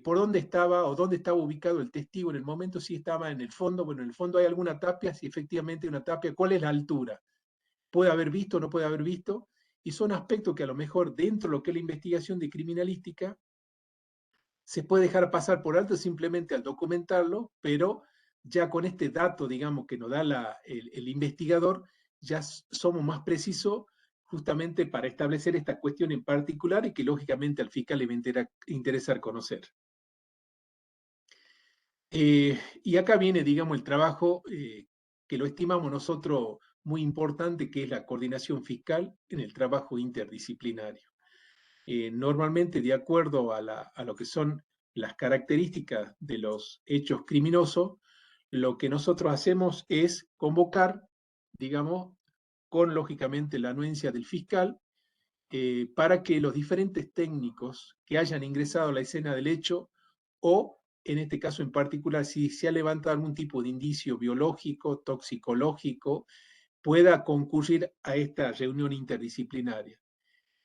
por dónde estaba o dónde estaba ubicado el testigo en el momento, si estaba en el fondo, bueno, en el fondo hay alguna tapia, si efectivamente hay una tapia, cuál es la altura, puede haber visto o no puede haber visto, y son aspectos que a lo mejor dentro de lo que es la investigación de criminalística se puede dejar pasar por alto simplemente al documentarlo, pero ya con este dato, digamos, que nos da el investigador, ya somos más precisos justamente para establecer esta cuestión en particular y que lógicamente al fiscal le va a interesar conocer. Y acá viene, digamos, el trabajo que lo estimamos nosotros muy importante, que es la coordinación fiscal en el trabajo interdisciplinario. Normalmente, de acuerdo a lo que son las características de los hechos criminosos, lo que nosotros hacemos es convocar, digamos, con lógicamente la anuencia del fiscal, para que los diferentes técnicos que hayan ingresado a la escena del hecho, o en este caso en particular, si se ha levantado algún tipo de indicio biológico, toxicológico, pueda concurrir a esta reunión interdisciplinaria.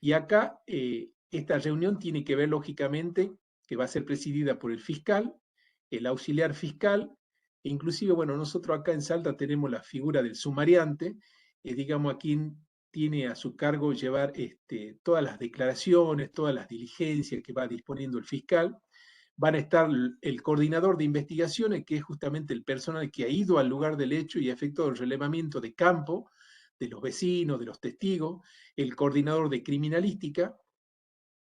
Y acá esta reunión tiene que ver lógicamente que va a ser presidida por el fiscal, el auxiliar fiscal, e inclusive, bueno, nosotros acá en Salta tenemos la figura del sumariante, digamos, a quien tiene a su cargo llevar todas las declaraciones, todas las diligencias que va disponiendo el fiscal. Van a estar el coordinador de investigaciones, que es justamente el personal que ha ido al lugar del hecho y ha efectuado el relevamiento de campo de los vecinos, de los testigos, el coordinador de criminalística,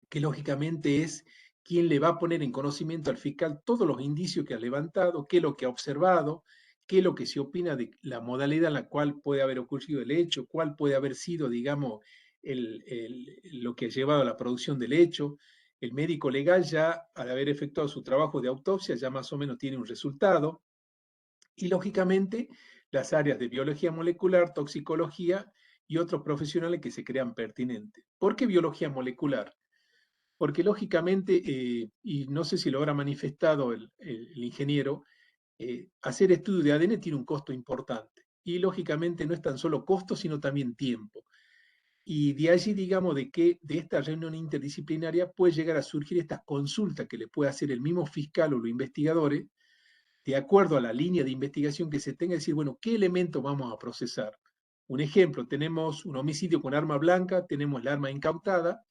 que lógicamente es quien le va a poner en conocimiento al fiscal todos los indicios que ha levantado, qué es lo que ha observado, qué es lo que se opina de la modalidad en la cual puede haber ocurrido el hecho, cuál puede haber sido, digamos, lo que ha llevado a la producción del hecho. El médico legal ya, al haber efectuado su trabajo de autopsia, ya más o menos tiene un resultado. Y lógicamente, las áreas de biología molecular, toxicología y otros profesionales que se crean pertinentes. ¿Por qué biología molecular? Porque lógicamente, y no sé si lo habrá manifestado el ingeniero, hacer estudio de ADN tiene un costo importante. Y lógicamente no es tan solo costo, sino también tiempo. Y de allí, digamos, de que de esta reunión interdisciplinaria puede llegar a surgir estas consultas que le puede hacer el mismo fiscal o los investigadores, de acuerdo a la línea de investigación que se tenga, decir, bueno, ¿qué elementos vamos a procesar? Un ejemplo, tenemos un homicidio con arma blanca, tenemos el arma incautada.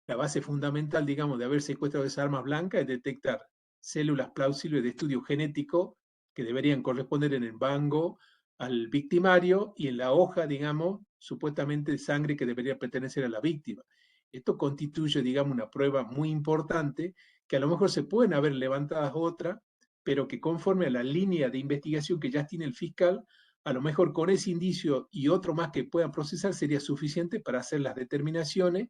La base fundamental, digamos, de haber secuestrado esa arma blanca es detectar células plausibles de estudio genético que deberían corresponder en el banco al victimario y en la hoja, digamos, supuestamente de sangre que debería pertenecer a la víctima. Esto constituye, digamos, una prueba muy importante que a lo mejor se pueden haber levantadas otras, pero que conforme a la línea de investigación que ya tiene el fiscal, a lo mejor con ese indicio y otro más que puedan procesar sería suficiente para hacer las determinaciones,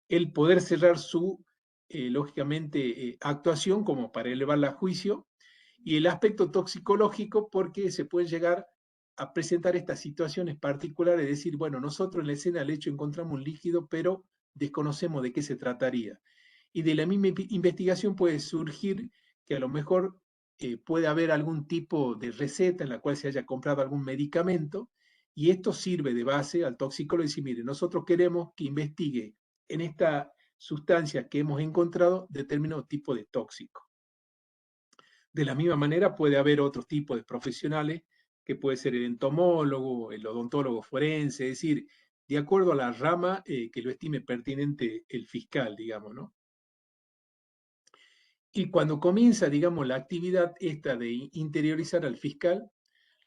el poder cerrar su, lógicamente, actuación como para elevarla a juicio, y el aspecto toxicológico porque se puede llegar a presentar estas situaciones particulares, es decir, bueno, nosotros en la escena del hecho encontramos un líquido, pero desconocemos de qué se trataría. Y de la misma investigación puede surgir que a lo mejor puede haber algún tipo de receta en la cual se haya comprado algún medicamento, y esto sirve de base al toxicólogo y decir, mire, nosotros queremos que investigue en esta sustancia que hemos encontrado determinado tipo de tóxico. De la misma manera puede haber otros tipos de profesionales, que puede ser el entomólogo, el odontólogo forense, es decir, de acuerdo a la rama que lo estime pertinente el fiscal, digamos, ¿no? Y cuando comienza, digamos, la actividad esta de interiorizar al fiscal,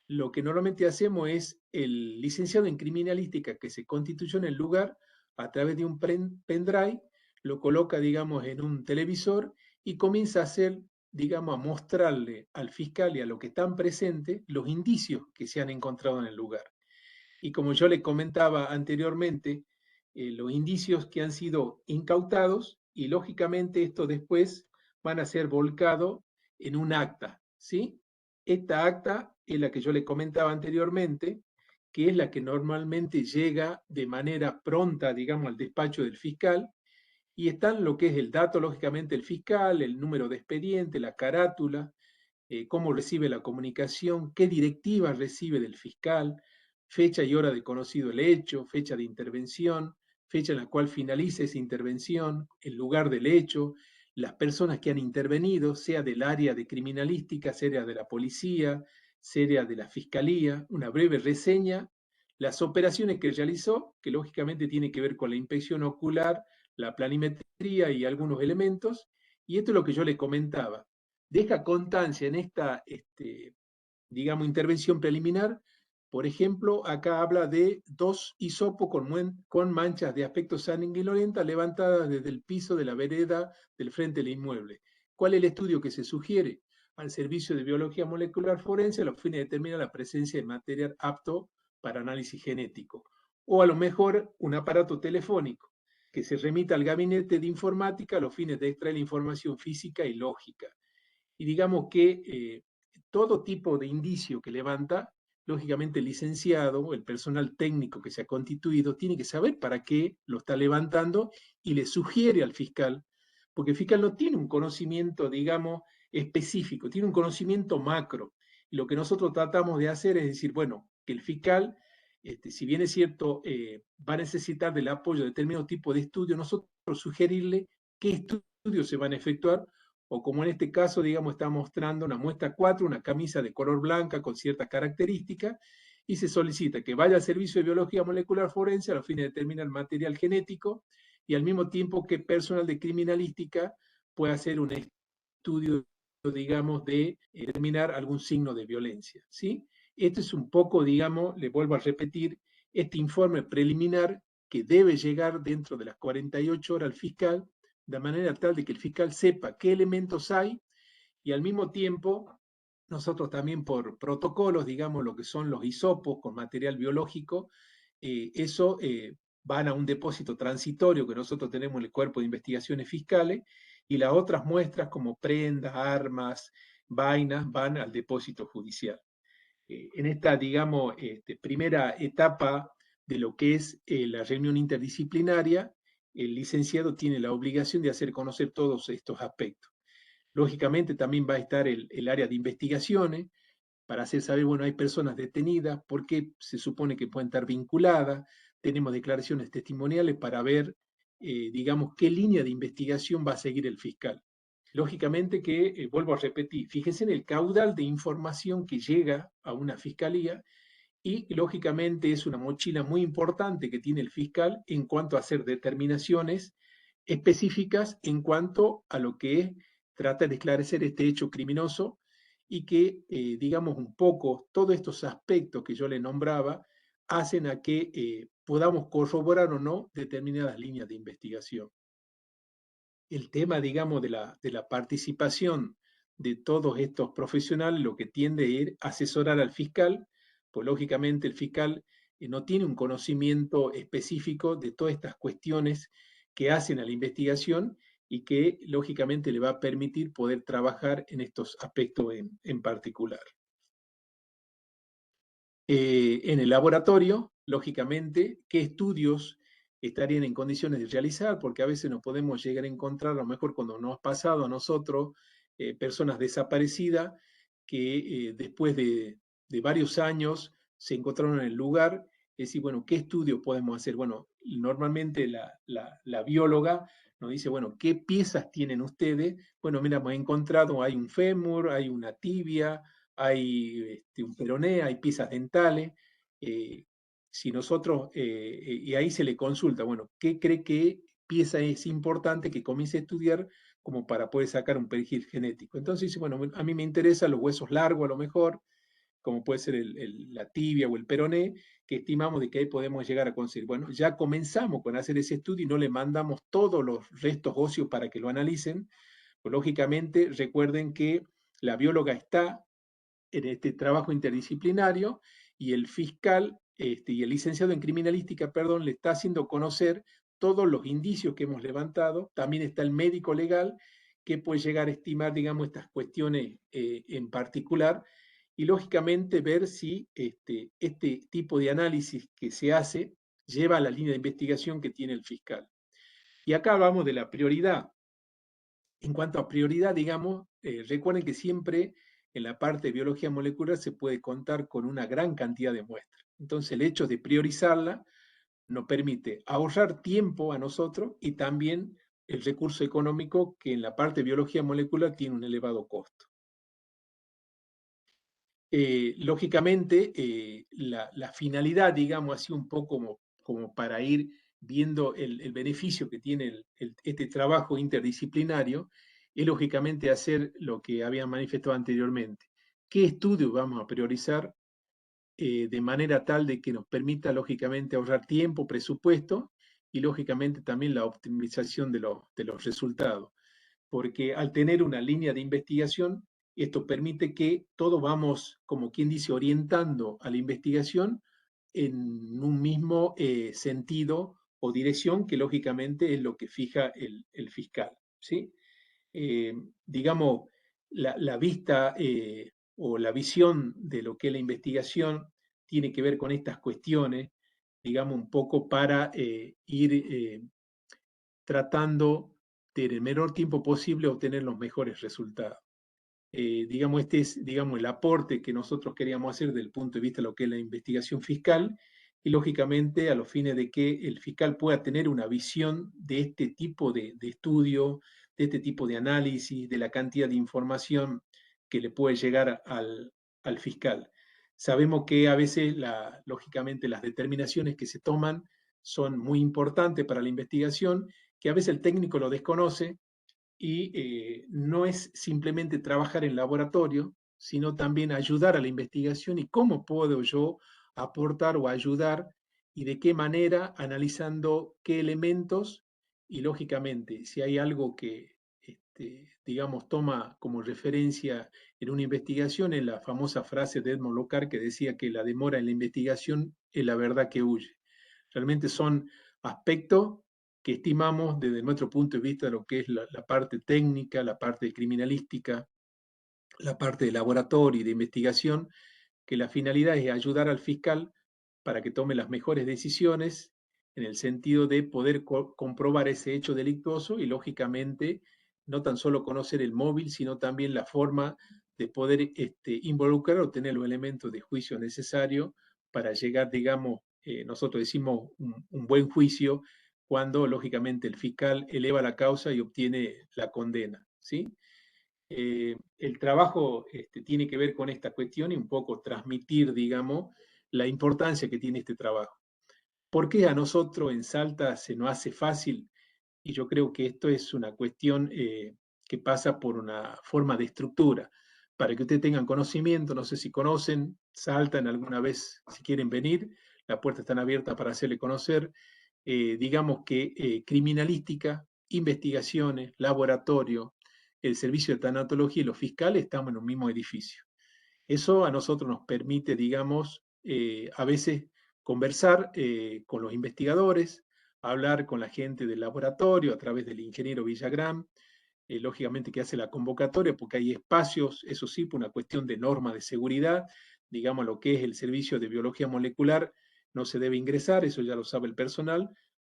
lo que normalmente hacemos es el licenciado en criminalística que se constituyó en el lugar a través de un pendrive, lo coloca, digamos, en un televisor y comienza a hacer, digamos, a mostrarle al fiscal y a los que están presentes los indicios que se han encontrado en el lugar. Y como yo le comentaba anteriormente, los indicios que han sido incautados y lógicamente esto después van a ser volcados en un acta, ¿sí? Esta acta es la que yo le comentaba anteriormente, que es la que normalmente llega de manera pronta, digamos, al despacho del fiscal, y están lo que es el dato, lógicamente, el fiscal, el número de expediente, la carátula, cómo recibe la comunicación, qué directivas recibe del fiscal, fecha y hora de conocido el hecho, fecha de intervención, fecha en la cual finaliza esa intervención, el lugar del hecho, las personas que han intervenido, sea del área de criminalística, sea de la policía, sea de la fiscalía, una breve reseña, las operaciones que realizó, que lógicamente tiene que ver con la inspección ocular, la planimetría y algunos elementos, y esto es lo que yo le comentaba. Deja constancia en esta, digamos, intervención preliminar. Por ejemplo, acá habla de 2 hisopos con manchas de aspecto sanguinolenta levantadas desde el piso de la vereda del frente del inmueble. ¿Cuál es el estudio que se sugiere? Al servicio de biología molecular forense a los fines de determinar la presencia de material apto para análisis genético. O a lo mejor un aparato telefónico que se remita al gabinete de informática a los fines de extraer la información física y lógica. Y digamos que todo tipo de indicio que levanta, lógicamente el licenciado, el personal técnico que se ha constituido, tiene que saber para qué lo está levantando y le sugiere al fiscal, porque el fiscal no tiene un conocimiento, digamos, específico, tiene un conocimiento macro. Y lo que nosotros tratamos de hacer es decir, bueno, que el fiscal, si bien es cierto, va a necesitar del apoyo de determinado tipo de estudio, nosotros sugerirle qué estudios se van a efectuar o como en este caso, digamos, está mostrando una muestra 4, una camisa de color blanca con ciertas características, y se solicita que vaya al servicio de biología molecular forense a los fines de determinar el material genético y al mismo tiempo que personal de criminalística pueda hacer un estudio, digamos, de determinar algún signo de violencia, ¿sí? Este es un poco, digamos, le vuelvo a repetir, este informe preliminar que debe llegar dentro de las 48 horas al fiscal de manera tal de que el fiscal sepa qué elementos hay y al mismo tiempo nosotros también por protocolos, digamos lo que son los hisopos con material biológico, eso van a un depósito transitorio que nosotros tenemos en el cuerpo de investigaciones fiscales y las otras muestras como prendas, armas, vainas van al depósito judicial. En esta, digamos, primera etapa de lo que es la reunión interdisciplinaria, el licenciado tiene la obligación de hacer conocer todos estos aspectos. Lógicamente también va a estar el área de investigaciones para hacer saber, bueno, hay personas detenidas, por qué se supone que pueden estar vinculadas, tenemos declaraciones testimoniales para ver, digamos, qué línea de investigación va a seguir el fiscal. Lógicamente que, vuelvo a repetir, fíjense en el caudal de información que llega a una fiscalía y lógicamente es una mochila muy importante que tiene el fiscal en cuanto a hacer determinaciones específicas en cuanto a lo que trata de esclarecer este hecho criminoso y que, digamos, un poco todos estos aspectos que yo le nombraba hacen a que podamos corroborar o no determinadas líneas de investigación. El tema, digamos, de la participación de todos estos profesionales, lo que tiende a ir a asesorar al fiscal, pues lógicamente el fiscal no tiene un conocimiento específico de todas estas cuestiones que hacen a la investigación y que lógicamente le va a permitir poder trabajar en estos aspectos en particular. En el laboratorio, lógicamente, qué estudios estarían en condiciones de realizar, porque a veces nos podemos llegar a encontrar, a lo mejor cuando nos ha pasado a nosotros, personas desaparecidas que después de varios años se encontraron en el lugar, es decir, bueno, ¿qué estudios podemos hacer? Bueno, normalmente la bióloga nos dice, bueno, ¿qué piezas tienen ustedes? Bueno, mira, hemos encontrado, hay un fémur, hay una tibia, hay un peroné, hay piezas dentales. Si nosotros, y ahí se le consulta, bueno, ¿qué cree que pieza es importante que comience a estudiar como para poder sacar un perfil genético? Entonces dice, bueno, a mí me interesan los huesos largos a lo mejor, como puede ser la tibia o el peroné, que estimamos de que ahí podemos llegar a conseguir. Bueno, ya comenzamos con hacer ese estudio y no le mandamos todos los restos óseos para que lo analicen. Pues, lógicamente, recuerden que la bióloga está en este trabajo interdisciplinario y el fiscal y el licenciado en criminalística, perdón, le está haciendo conocer todos los indicios que hemos levantado. También está el médico legal que puede llegar a estimar, digamos, estas cuestiones en particular y lógicamente ver si este tipo de análisis que se hace lleva a la línea de investigación que tiene el fiscal. Y acá hablamos de la prioridad. En cuanto a prioridad, digamos, recuerden que siempre en la parte de biología molecular se puede contar con una gran cantidad de muestras. Entonces, el hecho de priorizarla nos permite ahorrar tiempo a nosotros y también el recurso económico que en la parte de biología molecular tiene un elevado costo. Lógicamente, la finalidad, digamos así, un poco como para ir viendo el beneficio que tiene este trabajo interdisciplinario, es lógicamente hacer lo que había manifestado anteriormente. ¿Qué estudios vamos a priorizar de manera tal de que nos permita, lógicamente, ahorrar tiempo, presupuesto y, lógicamente, también la optimización de los resultados? Porque al tener una línea de investigación, esto permite que todos vamos, como quien dice, orientando a la investigación en un mismo sentido o dirección, que lógicamente es lo que fija el fiscal, ¿sí? Digamos, la vista o la visión de lo que es la investigación tiene que ver con estas cuestiones, digamos, un poco para ir tratando de en el menor tiempo posible obtener los mejores resultados. Digamos, este es, digamos, el aporte que nosotros queríamos hacer desde el punto de vista de lo que es la investigación fiscal y, lógicamente, a los fines de que el fiscal pueda tener una visión de este tipo de estudio, de este tipo de análisis, de la cantidad de información que le puede llegar al fiscal. Sabemos que a veces, lógicamente, las determinaciones que se toman son muy importantes para la investigación, que a veces el técnico lo desconoce y no es simplemente trabajar en laboratorio, sino también ayudar a la investigación y cómo puedo yo aportar o ayudar y de qué manera, analizando qué elementos y lógicamente si hay algo que, digamos, toma como referencia en una investigación, en la famosa frase de Edmond Locard que decía que la demora en la investigación es la verdad que huye. Realmente son aspectos que estimamos desde nuestro punto de vista de lo que es la parte técnica, la parte criminalística, la parte de laboratorio y de investigación, que la finalidad es ayudar al fiscal para que tome las mejores decisiones en el sentido de poder comprobar ese hecho delictuoso y, lógicamente, no tan solo conocer el móvil, sino también la forma de poder involucrar o tener los elementos de juicio necesarios para llegar, digamos, nosotros decimos un buen juicio cuando, lógicamente, el fiscal eleva la causa y obtiene la condena, ¿sí? El trabajo tiene que ver con esta cuestión y un poco transmitir, digamos, la importancia que tiene este trabajo. ¿Por qué a nosotros en Salta se nos hace fácil? Y yo creo que esto es una cuestión que pasa por una forma de estructura. Para que ustedes tengan conocimiento, no sé si conocen, Saltan alguna vez, si quieren venir, las puertas están abiertas para hacerle conocer. Digamos que criminalística, investigaciones, laboratorio, el servicio de tanatología y los fiscales estamos en un mismo edificio. Eso a nosotros nos permite, digamos, a veces conversar con los investigadores, hablar con la gente del laboratorio a través del ingeniero Villagrán, lógicamente que hace la convocatoria porque hay espacios, eso sí, por una cuestión de norma de seguridad, digamos lo que es el servicio de biología molecular no se debe ingresar, eso ya lo sabe el personal,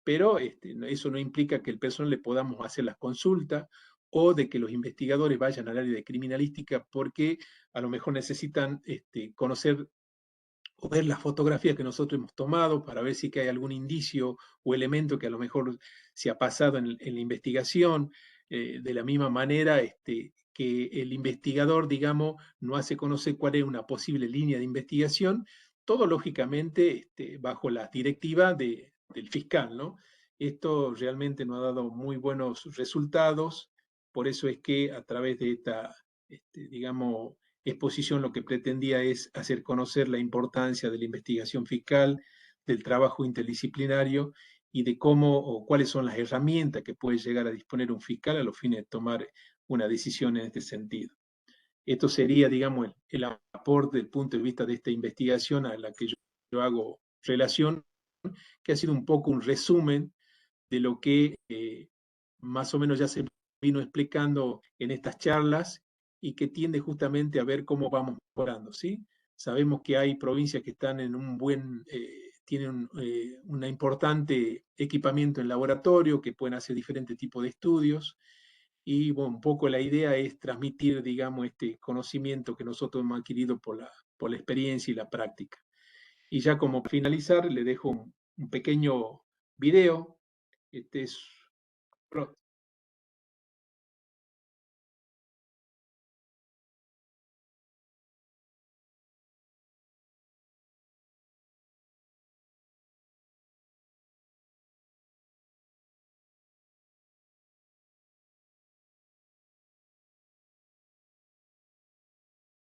pero eso no implica que el personal le podamos hacer las consultas o de que los investigadores vayan al área de criminalística porque a lo mejor necesitan conocer o ver las fotografías que nosotros hemos tomado para ver si hay algún indicio o elemento que a lo mejor se ha pasado en la investigación. De la misma manera que el investigador, digamos, no hace conocer cuál es una posible línea de investigación, todo lógicamente bajo la directiva del fiscal, ¿no? Esto realmente nos ha dado muy buenos resultados, por eso es que a través de esta, digamos, exposición lo que pretendía es hacer conocer la importancia de la investigación fiscal, del trabajo interdisciplinario y de cómo o cuáles son las herramientas que puede llegar a disponer un fiscal a los fines de tomar una decisión en este sentido. Esto sería, digamos, el aporte desde el punto de vista de esta investigación a la que yo hago relación, que ha sido un poco un resumen de lo que más o menos ya se vino explicando en estas charlas y que tiende justamente a ver cómo vamos mejorando, ¿sí? Sabemos que hay provincias que están en un buen, tienen un importante equipamiento en laboratorio, que pueden hacer diferentes tipos de estudios, y bueno, un poco la idea es transmitir, digamos, este conocimiento que nosotros hemos adquirido por la experiencia y la práctica. Y ya como finalizar, le dejo un pequeño video. Este es,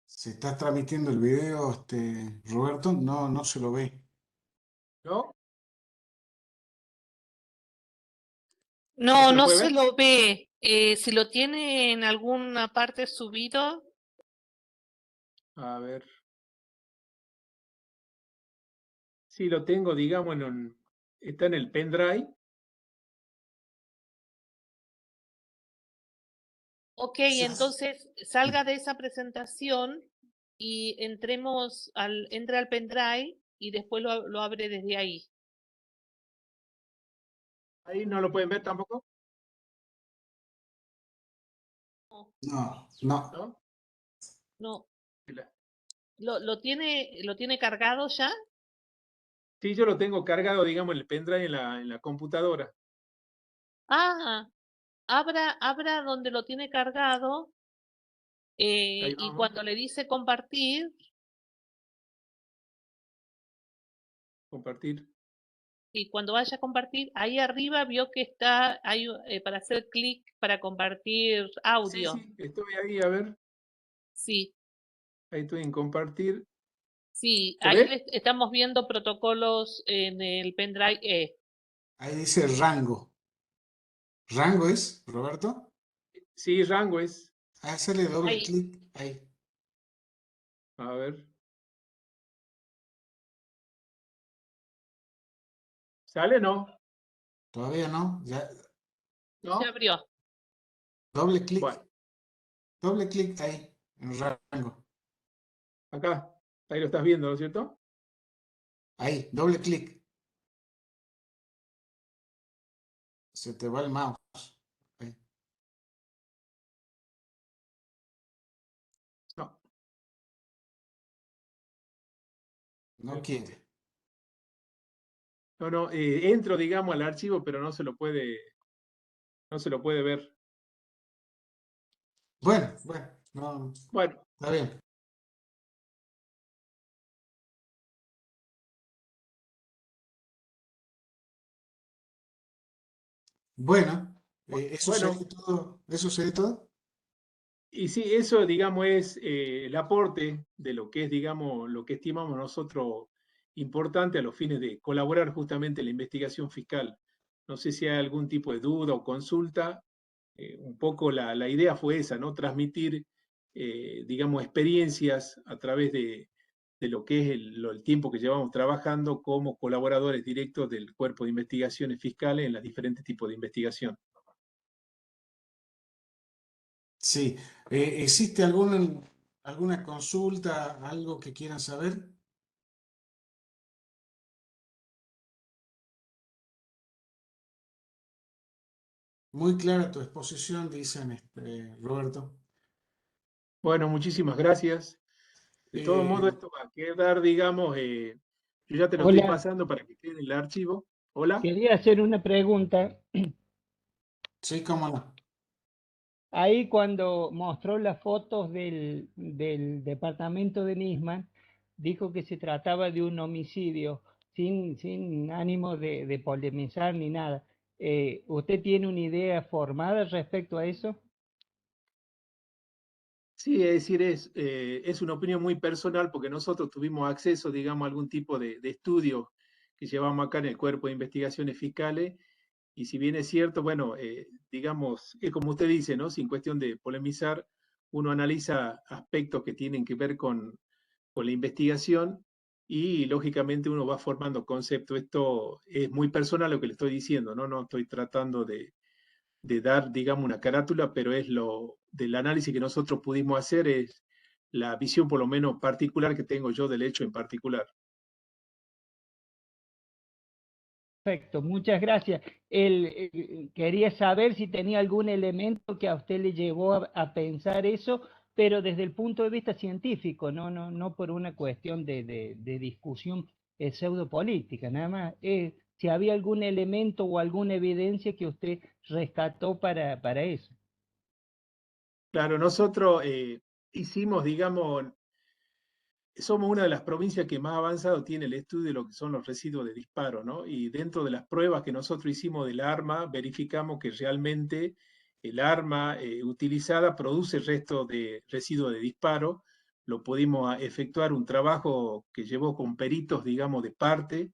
¿Se está transmitiendo el video, Roberto? No, no se lo ve. ¿no? ¿No No, se lo no puede se ver? lo ve. Si lo tiene en alguna parte subido, A ver. Sí, lo tengo, digamos, está en el pendrive. ok, Quizás. entonces salga de esa presentación y entre al pendrive y después lo abre desde ahí. Ahí no lo pueden ver tampoco, No, No, no. ¿no? no. ¿Lo tiene cargado ya? Sí, yo lo tengo cargado, digamos, en el pendrive en la computadora. Ah, abra donde lo tiene cargado Ahí y vamos, cuando le dice compartir, compartir. y cuando vaya a compartir, ahí arriba vio que hay para hacer clic para compartir Sí, audio. sí, estoy ahí, a ver. Sí, Ahí estoy en compartir. sí, ¿Se ahí ve? estamos viendo protocolos en el pendrive E. Ahí dice rango. ¿Rango es, Roberto? Sí, rango es. Hacerle doble Ahí, clic ahí. A ver. ¿Sale? No. Todavía no. Ya, se ¿No? abrió. doble clic. Bueno, Doble clic ahí, en rango. acá. Ahí lo estás viendo, ¿no es cierto? Ahí, doble clic. Se te va el mouse. Ahí. No. No quiere. No, no. Entro, digamos, al archivo, pero no se lo puede ver. Bueno, bueno, no, Bueno, está bien. Bueno, eso sería bueno. todo. ¿Eso sería todo? Y sí, eso, digamos, es el aporte de lo que es, digamos, lo que estimamos nosotros importante a los fines de colaborar justamente en la investigación fiscal. No sé si hay algún tipo de duda o consulta. Un poco la idea fue esa, ¿no? Transmitir, digamos, experiencias a través de lo que es el tiempo que llevamos trabajando como colaboradores directos del Cuerpo de Investigaciones Fiscales en los diferentes tipos de investigación. Sí. ¿Existe alguna consulta, algo que quieran saber? Muy clara tu exposición, dicen, Roberto. Bueno, muchísimas gracias. De todo modo, Eh, esto va a quedar, digamos, yo ya te lo estoy Hola, pasando para que quede en el archivo. Hola. quería hacer una pregunta. sí, cómo no. Ahí cuando mostró las fotos del departamento de Nisman, dijo que se trataba de un homicidio, sin ánimo de polemizar ni nada. ¿Usted tiene una idea formada respecto a eso? Sí, es decir, es una opinión muy personal porque nosotros tuvimos acceso, digamos, a algún tipo de estudio que llevamos acá en el Cuerpo de Investigaciones Fiscales. Y si bien es cierto, bueno, digamos, es como usted dice, ¿no? Sin cuestión de polemizar, uno analiza aspectos que tienen que ver con la investigación y lógicamente uno va formando conceptos. Esto es muy personal lo que le estoy diciendo, ¿no? No estoy tratando de dar, digamos, una carátula, pero es del análisis que nosotros pudimos hacer es la visión por lo menos particular que tengo yo del hecho en particular. Perfecto, muchas gracias. Quería saber si tenía algún elemento que a usted le llevó a pensar eso, pero desde el punto de vista científico, no por una cuestión de discusión pseudopolítica, nada más. Si había algún elemento o alguna evidencia que usted rescató para eso. Claro, nosotros hicimos, digamos, somos una de las provincias que más avanzado tiene el estudio de lo que son los residuos de disparo, ¿no? Y dentro de las pruebas que nosotros hicimos del arma, verificamos que realmente el arma utilizada produce restos de residuos de disparo. Lo pudimos efectuar un trabajo que llevó con peritos, digamos, de parte,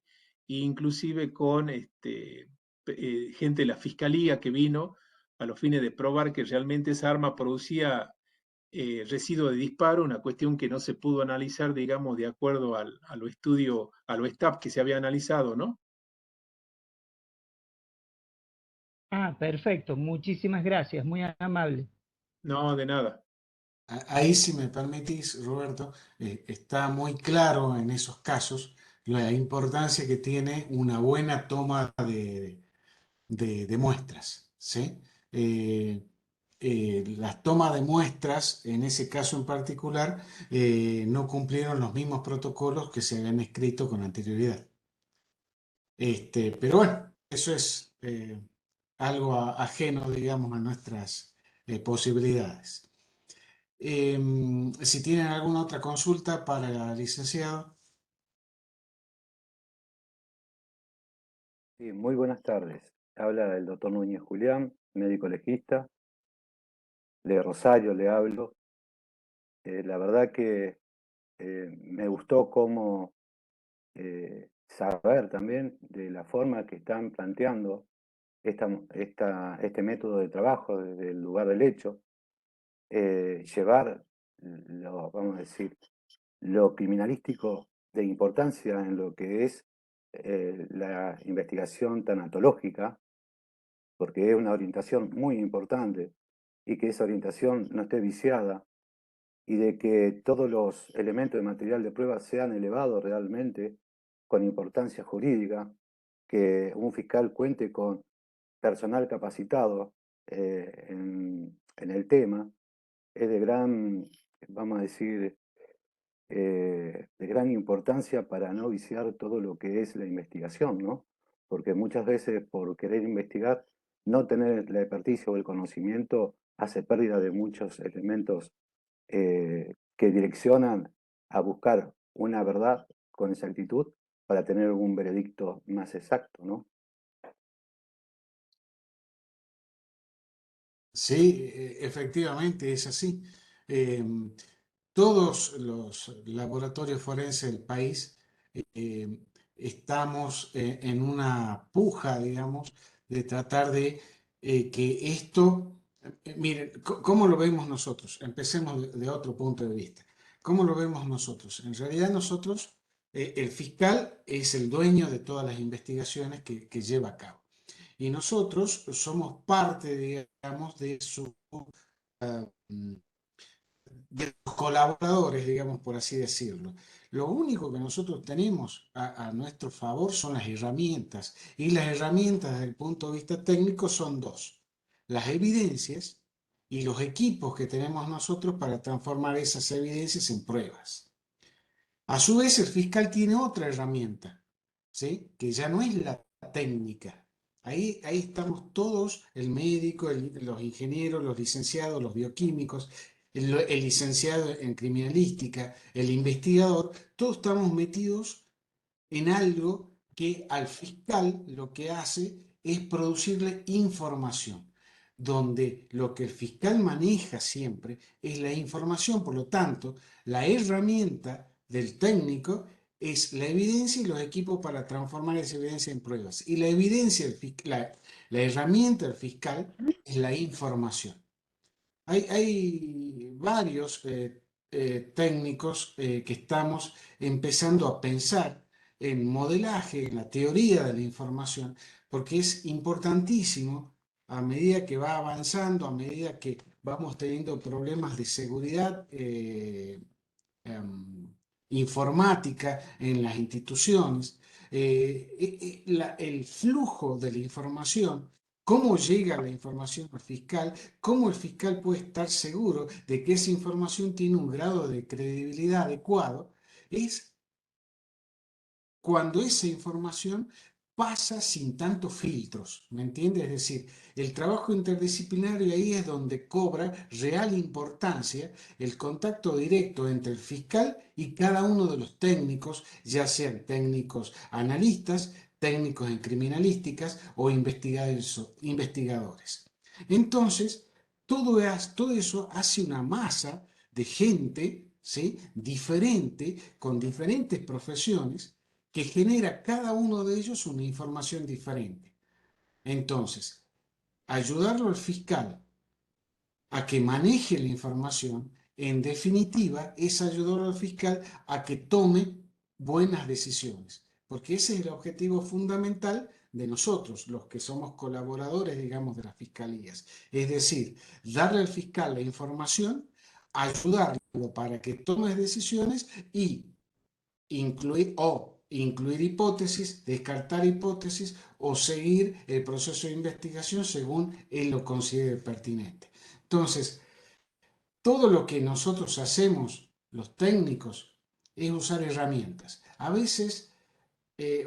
e inclusive con gente de la fiscalía que vino a los fines de probar que realmente esa arma producía residuo de disparo, una cuestión que no se pudo analizar, digamos, de acuerdo a lo estudio, a lo STAP que se había analizado, ¿no? Ah, perfecto, muchísimas gracias, muy amable. No, de nada. Ahí, si me permitís, Roberto, está muy claro en esos casos la importancia que tiene una buena toma de muestras, ¿sí? Eh, las tomas de muestras, en ese caso en particular, no cumplieron los mismos protocolos que se habían escrito con anterioridad. Pero bueno, eso es algo ajeno, digamos, a nuestras posibilidades. Si tienen alguna otra consulta para el licenciado. Sí, muy buenas tardes. Habla el doctor Núñez Julián, médico legista. De Rosario le hablo. La verdad que me gustó cómo saber también de la forma que están planteando este método de trabajo desde el lugar del hecho, llevar vamos a decir, lo criminalístico de importancia en lo que es la investigación tanatológica, porque es una orientación muy importante y que esa orientación no esté viciada y de que todos los elementos de material de prueba sean elevados realmente con importancia jurídica, que un fiscal cuente con personal capacitado en el tema, es de gran, vamos a decir, de gran importancia para no viciar todo lo que es la investigación, ¿no? Porque muchas veces por querer investigar, no tener la experticia o el conocimiento hace pérdida de muchos elementos que direccionan a buscar una verdad con exactitud para tener un veredicto más exacto, ¿no? Sí, efectivamente es así. Eh, Todos los laboratorios forenses del país estamos en una puja, digamos, de tratar de que esto, miren, ¿cómo lo vemos nosotros? Empecemos de otro punto de vista. ¿Cómo lo vemos nosotros? En realidad nosotros, el fiscal es el dueño de todas las investigaciones que lleva a cabo. Y nosotros somos parte, digamos, de su de los colaboradores, digamos, por así decirlo. Lo único que nosotros tenemos a nuestro favor son las herramientas, y las herramientas desde el punto de vista técnico son dos: las evidencias y los equipos que tenemos nosotros para transformar esas evidencias en pruebas. A su vez, el fiscal tiene otra herramienta, ¿sí? Que ya no es la técnica. Ahí estamos todos, el médico, los ingenieros, los licenciados, los bioquímicos, el licenciado en criminalística, el investigador, todos estamos metidos en algo que al fiscal lo que hace es producirle información, donde lo que el fiscal maneja siempre es la información. Por lo tanto, la herramienta del técnico es la evidencia y los equipos para transformar esa evidencia en pruebas. Y la evidencia, la herramienta del fiscal es la información. Hay varios técnicos que estamos empezando a pensar en modelaje, en la teoría de la información, porque es importantísimo a medida que va avanzando, a medida que vamos teniendo problemas de seguridad informática en las instituciones. El flujo de la información, cómo llega la información al fiscal, cómo el fiscal puede estar seguro de que esa información tiene un grado de credibilidad adecuado, es cuando esa información pasa sin tantos filtros, ¿me entiendes? Es decir, el trabajo interdisciplinario ahí es donde cobra real importancia el contacto directo entre el fiscal y cada uno de los técnicos, ya sean técnicos analistas, técnicos en criminalísticas o investigadores. Entonces, todo eso hace una masa de gente, ¿sí?, diferente, con diferentes profesiones, que genera cada uno de ellos una información diferente. Entonces, ayudarlo al fiscal a que maneje la información, en definitiva, es ayudar al fiscal a que tome buenas decisiones, porque ese es el objetivo fundamental de nosotros, los que somos colaboradores, digamos, de las fiscalías. Es decir, darle al fiscal la información, ayudarlo para que tome decisiones y incluir hipótesis, descartar hipótesis o seguir el proceso de investigación según él lo considere pertinente. Entonces, todo lo que nosotros hacemos, los técnicos, es usar herramientas. A veces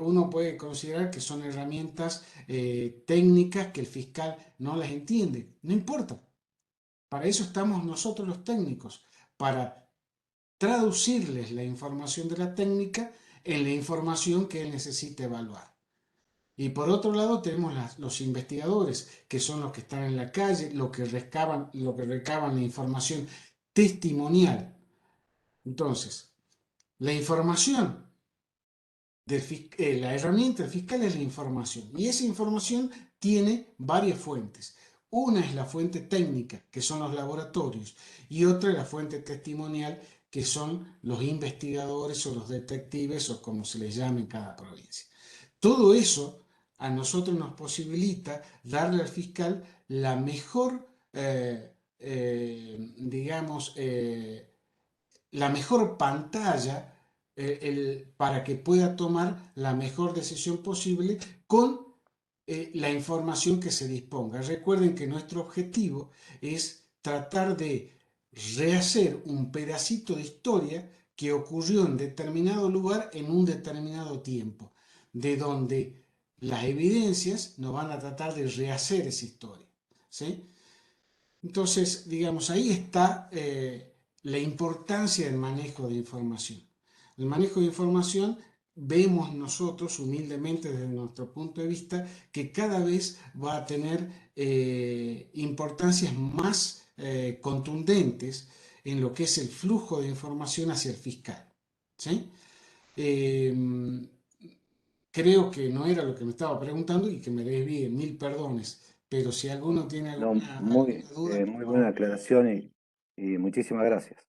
uno puede considerar que son herramientas técnicas que el fiscal no las entiende. No importa. Para eso estamos nosotros los técnicos, para traducirles la información de la técnica en la información que él necesita evaluar. Y por otro lado tenemos los investigadores, que son los que están en la calle, los que recaban la información testimonial. Entonces, la información, la herramienta del fiscal es la información. Y esa información tiene varias fuentes. Una es la fuente técnica, que son los laboratorios, y otra es la fuente testimonial, que son los investigadores o los detectives o como se les llame en cada provincia. Todo eso a nosotros nos posibilita darle al fiscal la mejor, digamos, la mejor pantalla para que pueda tomar la mejor decisión posible con la información que se disponga. Recuerden que nuestro objetivo es tratar de rehacer un pedacito de historia que ocurrió en determinado lugar en un determinado tiempo, de donde las evidencias nos van a tratar de rehacer esa historia, ¿sí? Entonces, digamos, ahí está la importancia del manejo de información. El manejo de información, vemos nosotros humildemente desde nuestro punto de vista que cada vez va a tener importancias más contundentes en lo que es el flujo de información hacia el fiscal, ¿sí? Creo que no era lo que me estaba preguntando y que me desvíe, mil perdones, pero si alguno tiene No, alguna duda, por muy buena favor. aclaración y muchísimas gracias.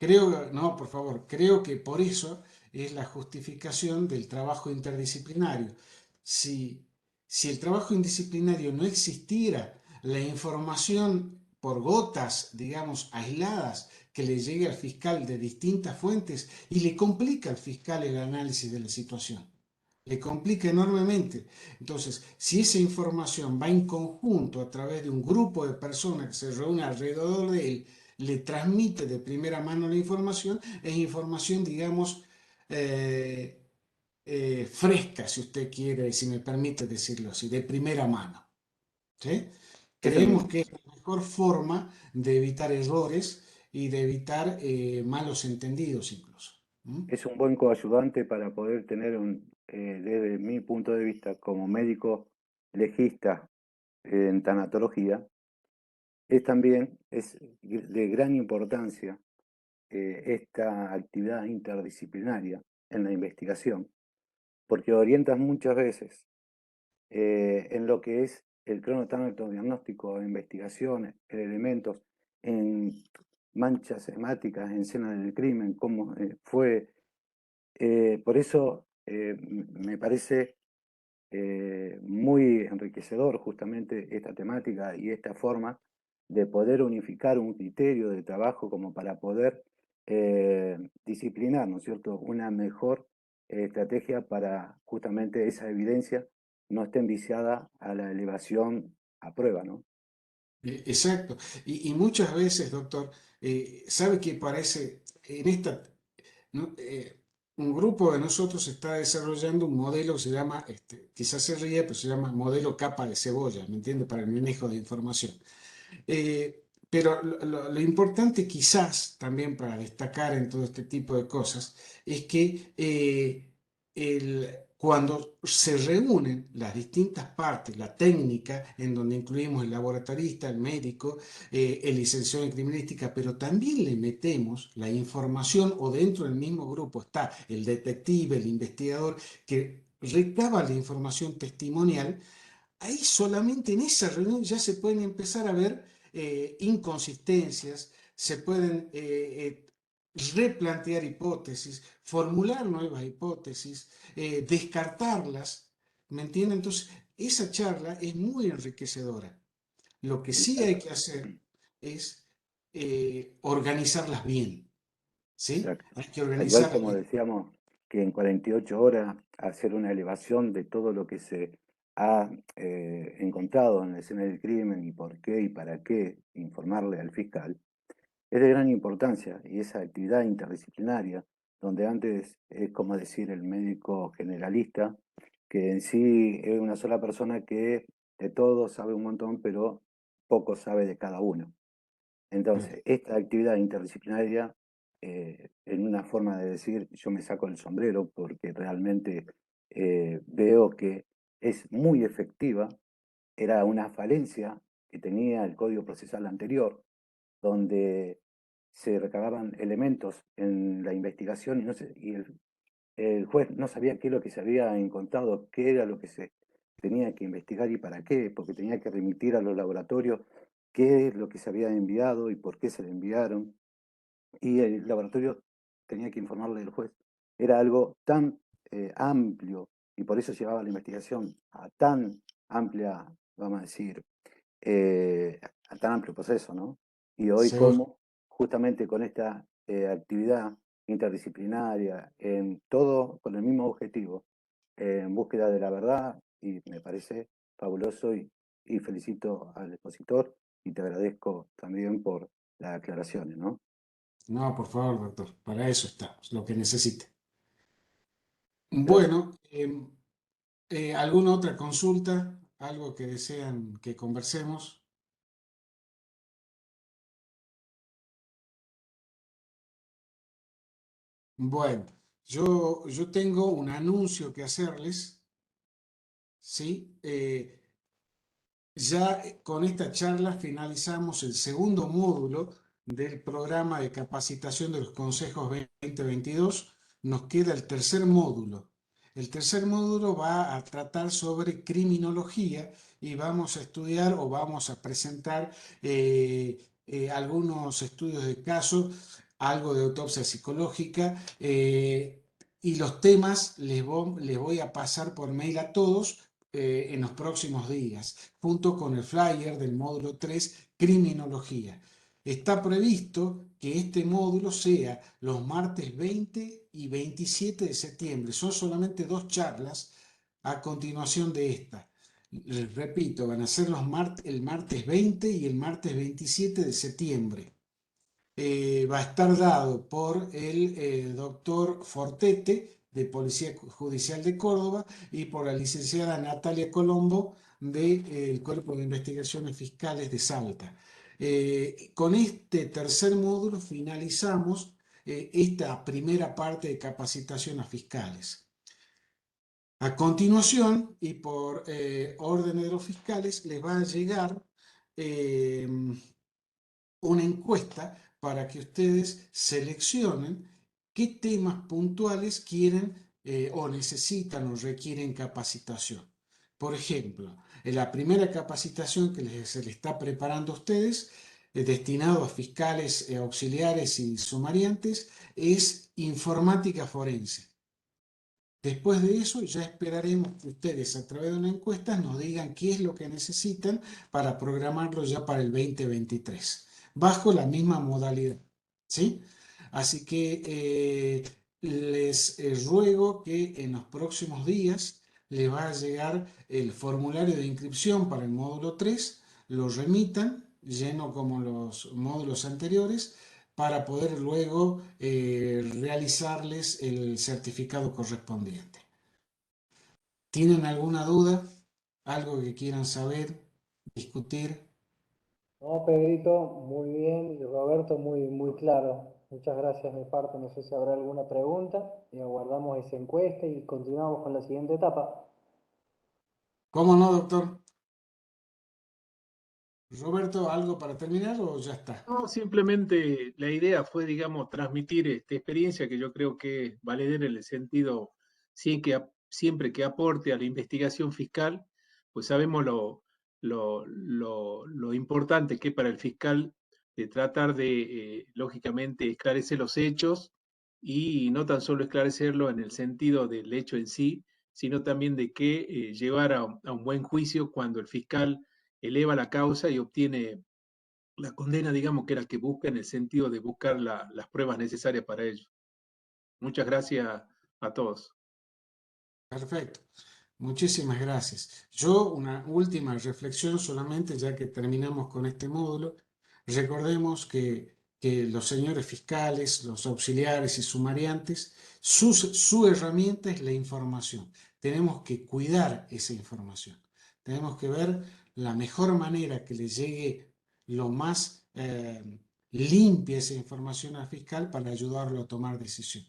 Creo, no, por favor, creo que por eso es la justificación del trabajo interdisciplinario. Si el trabajo interdisciplinario no existiera, la información por gotas, digamos, aisladas, que le llegue al fiscal de distintas fuentes y le complica al fiscal el análisis de la situación. Le complica enormemente. Entonces, si esa información va en conjunto a través de un grupo de personas que se reúne alrededor de él, le transmite de primera mano la información, es información, digamos, eh, fresca, si usted quiere, si me permite decirlo así, de primera mano. ¿Sí? Eso Creemos que es la mejor forma de evitar errores y de evitar malos entendidos incluso. ¿Mm? es un buen coayudante para poder tener desde mi punto de vista como médico legista en tanatología, es de gran importancia esta actividad interdisciplinaria en la investigación, porque orientas muchas veces en lo que es el cronotámetro diagnóstico de investigaciones, en elementos, en manchas hemáticas, en escena del crimen, cómo fue. Por eso me parece muy enriquecedor justamente esta temática y esta forma de poder unificar un criterio de trabajo como para poder disciplinar, ¿no es cierto?, una mejor estrategia para justamente esa evidencia no esté enviciada a la elevación a prueba, ¿no? Exacto. Y muchas veces, doctor, sabe que parece, en esta, ¿no? Un grupo de nosotros está desarrollando un modelo que se llama, quizás se ríe, pero se llama modelo capa de cebolla, ¿me entiende? Para el manejo de información. Pero lo importante quizás también para destacar en todo este tipo de cosas es que cuando se reúnen las distintas partes, la técnica, en donde incluimos el laboratorista, el médico, el licenciado en criminalística, pero también le metemos la información o dentro del mismo grupo está el detective, el investigador, que recaba la información testimonial. Ahí solamente en esa reunión ya se pueden empezar a ver inconsistencias, se pueden replantear hipótesis, formular nuevas hipótesis, descartarlas, ¿me entienden? Entonces, esa charla es muy enriquecedora. Lo que sí hay que hacer es organizarlas bien, ¿sí? Exacto. Hay que Igual organizarlas como bien. decíamos, que en 48 horas hacer una elevación de todo lo que se ha encontrado en la escena del crimen y por qué y para qué informarle al fiscal, es de gran importancia y esa actividad interdisciplinaria, donde antes es como decir el médico generalista, que en sí es una sola persona que de todo sabe un montón, pero poco sabe de cada uno. Entonces, esta actividad interdisciplinaria, en una forma de decir, yo me saco el sombrero porque realmente veo que es muy efectiva, era una falencia que tenía el Código Procesal anterior, donde se recababan elementos en la investigación y, no sé, y el juez no sabía qué es lo que se había encontrado, qué era lo que se tenía que investigar y para qué, porque tenía que remitir a los laboratorios qué es lo que se había enviado y por qué se le enviaron. Y el laboratorio tenía que informarle al juez. Era algo tan amplio y por eso llevaba la investigación a tan amplia, vamos a decir, a tan amplio proceso, ¿no? Y hoy Seguro. como justamente con esta actividad interdisciplinaria, en todo con el mismo objetivo, en búsqueda de la verdad, y me parece fabuloso y felicito al expositor y te agradezco también por las aclaraciones, ¿no? No, por favor, doctor, para eso estamos, lo que necesite. Gracias. Bueno, ¿alguna otra consulta? ¿Algo que desean que conversemos? Bueno, yo tengo un anuncio que hacerles, ¿sí? Ya con esta charla finalizamos el segundo módulo del programa de capacitación de los consejos 2022. Nos queda el tercer módulo. El tercer módulo va a tratar sobre criminología y vamos a estudiar o vamos a presentar algunos estudios de caso, algo de autopsia psicológica y los temas les voy a pasar por mail a todos en los próximos días, junto con el flyer del módulo 3, Criminología. Está previsto que este módulo sea los martes 20 y 27 de septiembre. Son solamente 2 charlas a continuación de esta. Les repito, van a ser el martes 20 y el martes 27 de septiembre. Va a estar dado por el doctor Fortete de Policía Judicial de Córdoba y por la licenciada Natalia Colombo del Cuerpo de Investigaciones Fiscales de Salta. Con este tercer módulo finalizamos esta primera parte de capacitación a fiscales. A continuación, y por orden de los fiscales, les va a llegar una encuesta para que ustedes seleccionen qué temas puntuales quieren o necesitan o requieren capacitación. Por ejemplo, en la primera capacitación que se les está preparando a ustedes, destinado a fiscales auxiliares y sumariantes, es informática forense. Después de eso ya esperaremos que ustedes a través de una encuesta nos digan qué es lo que necesitan para programarlo ya para el 2023, bajo la misma modalidad, ¿sí? Así que les ruego que en los próximos días les va a llegar el formulario de inscripción para el módulo 3, lo remitan, lleno como los módulos anteriores, para poder luego realizarles el certificado correspondiente. ¿Tienen alguna duda? ¿Algo que quieran saber, discutir? No, Pedrito, muy bien, y Roberto, muy claro. Muchas gracias de mi parte. No sé si habrá alguna pregunta y aguardamos esa encuesta y continuamos con la siguiente etapa. ¿Cómo no, doctor? Roberto, ¿algo para terminar o ya está? No, simplemente la idea fue, digamos, transmitir esta experiencia que yo creo que es valedera en el sentido, siempre que aporte a la investigación fiscal, pues sabemos lo importante que es para el fiscal de tratar de, lógicamente, esclarecer los hechos y no tan solo esclarecerlo en el sentido del hecho en sí, sino también de que llevar a un buen juicio cuando el fiscal eleva la causa y obtiene la condena, digamos, que era que busca en el sentido de buscar las pruebas necesarias para ello. Muchas gracias a todos. Perfecto. Muchísimas gracias. Yo una última reflexión solamente, ya que terminamos con este módulo. Recordemos que los señores fiscales, los auxiliares y sumariantes, su herramienta es la información. Tenemos que cuidar esa información. Tenemos que ver la mejor manera que le llegue lo más limpia esa información al fiscal para ayudarlo a tomar decisión.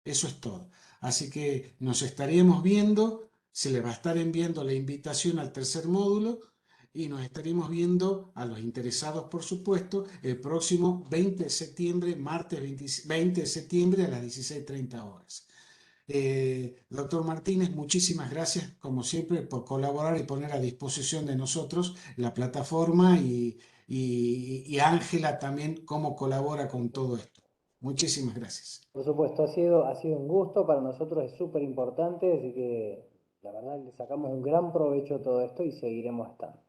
Eso es todo. Así que nos estaríamos viendo, se le va a estar enviando la invitación al tercer módulo y nos estaremos viendo a los interesados, por supuesto, el próximo 20 de septiembre, martes 20 de septiembre a las 16:30 horas. Doctor Martínez, muchísimas gracias, como siempre, por colaborar y poner a disposición de nosotros la plataforma y Ángela también, cómo colabora con todo esto. Muchísimas gracias. Por supuesto, ha sido un gusto, para nosotros es súper importante, así que la verdad le sacamos un gran provecho a todo esto y seguiremos estando.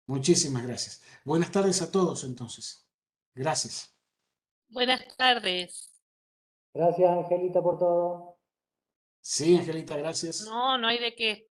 Muchísimas gracias. Buenas tardes a todos entonces. Gracias. Buenas tardes. Gracias, Angelita, por todo. Sí, Angelita, gracias. No, no hay de qué.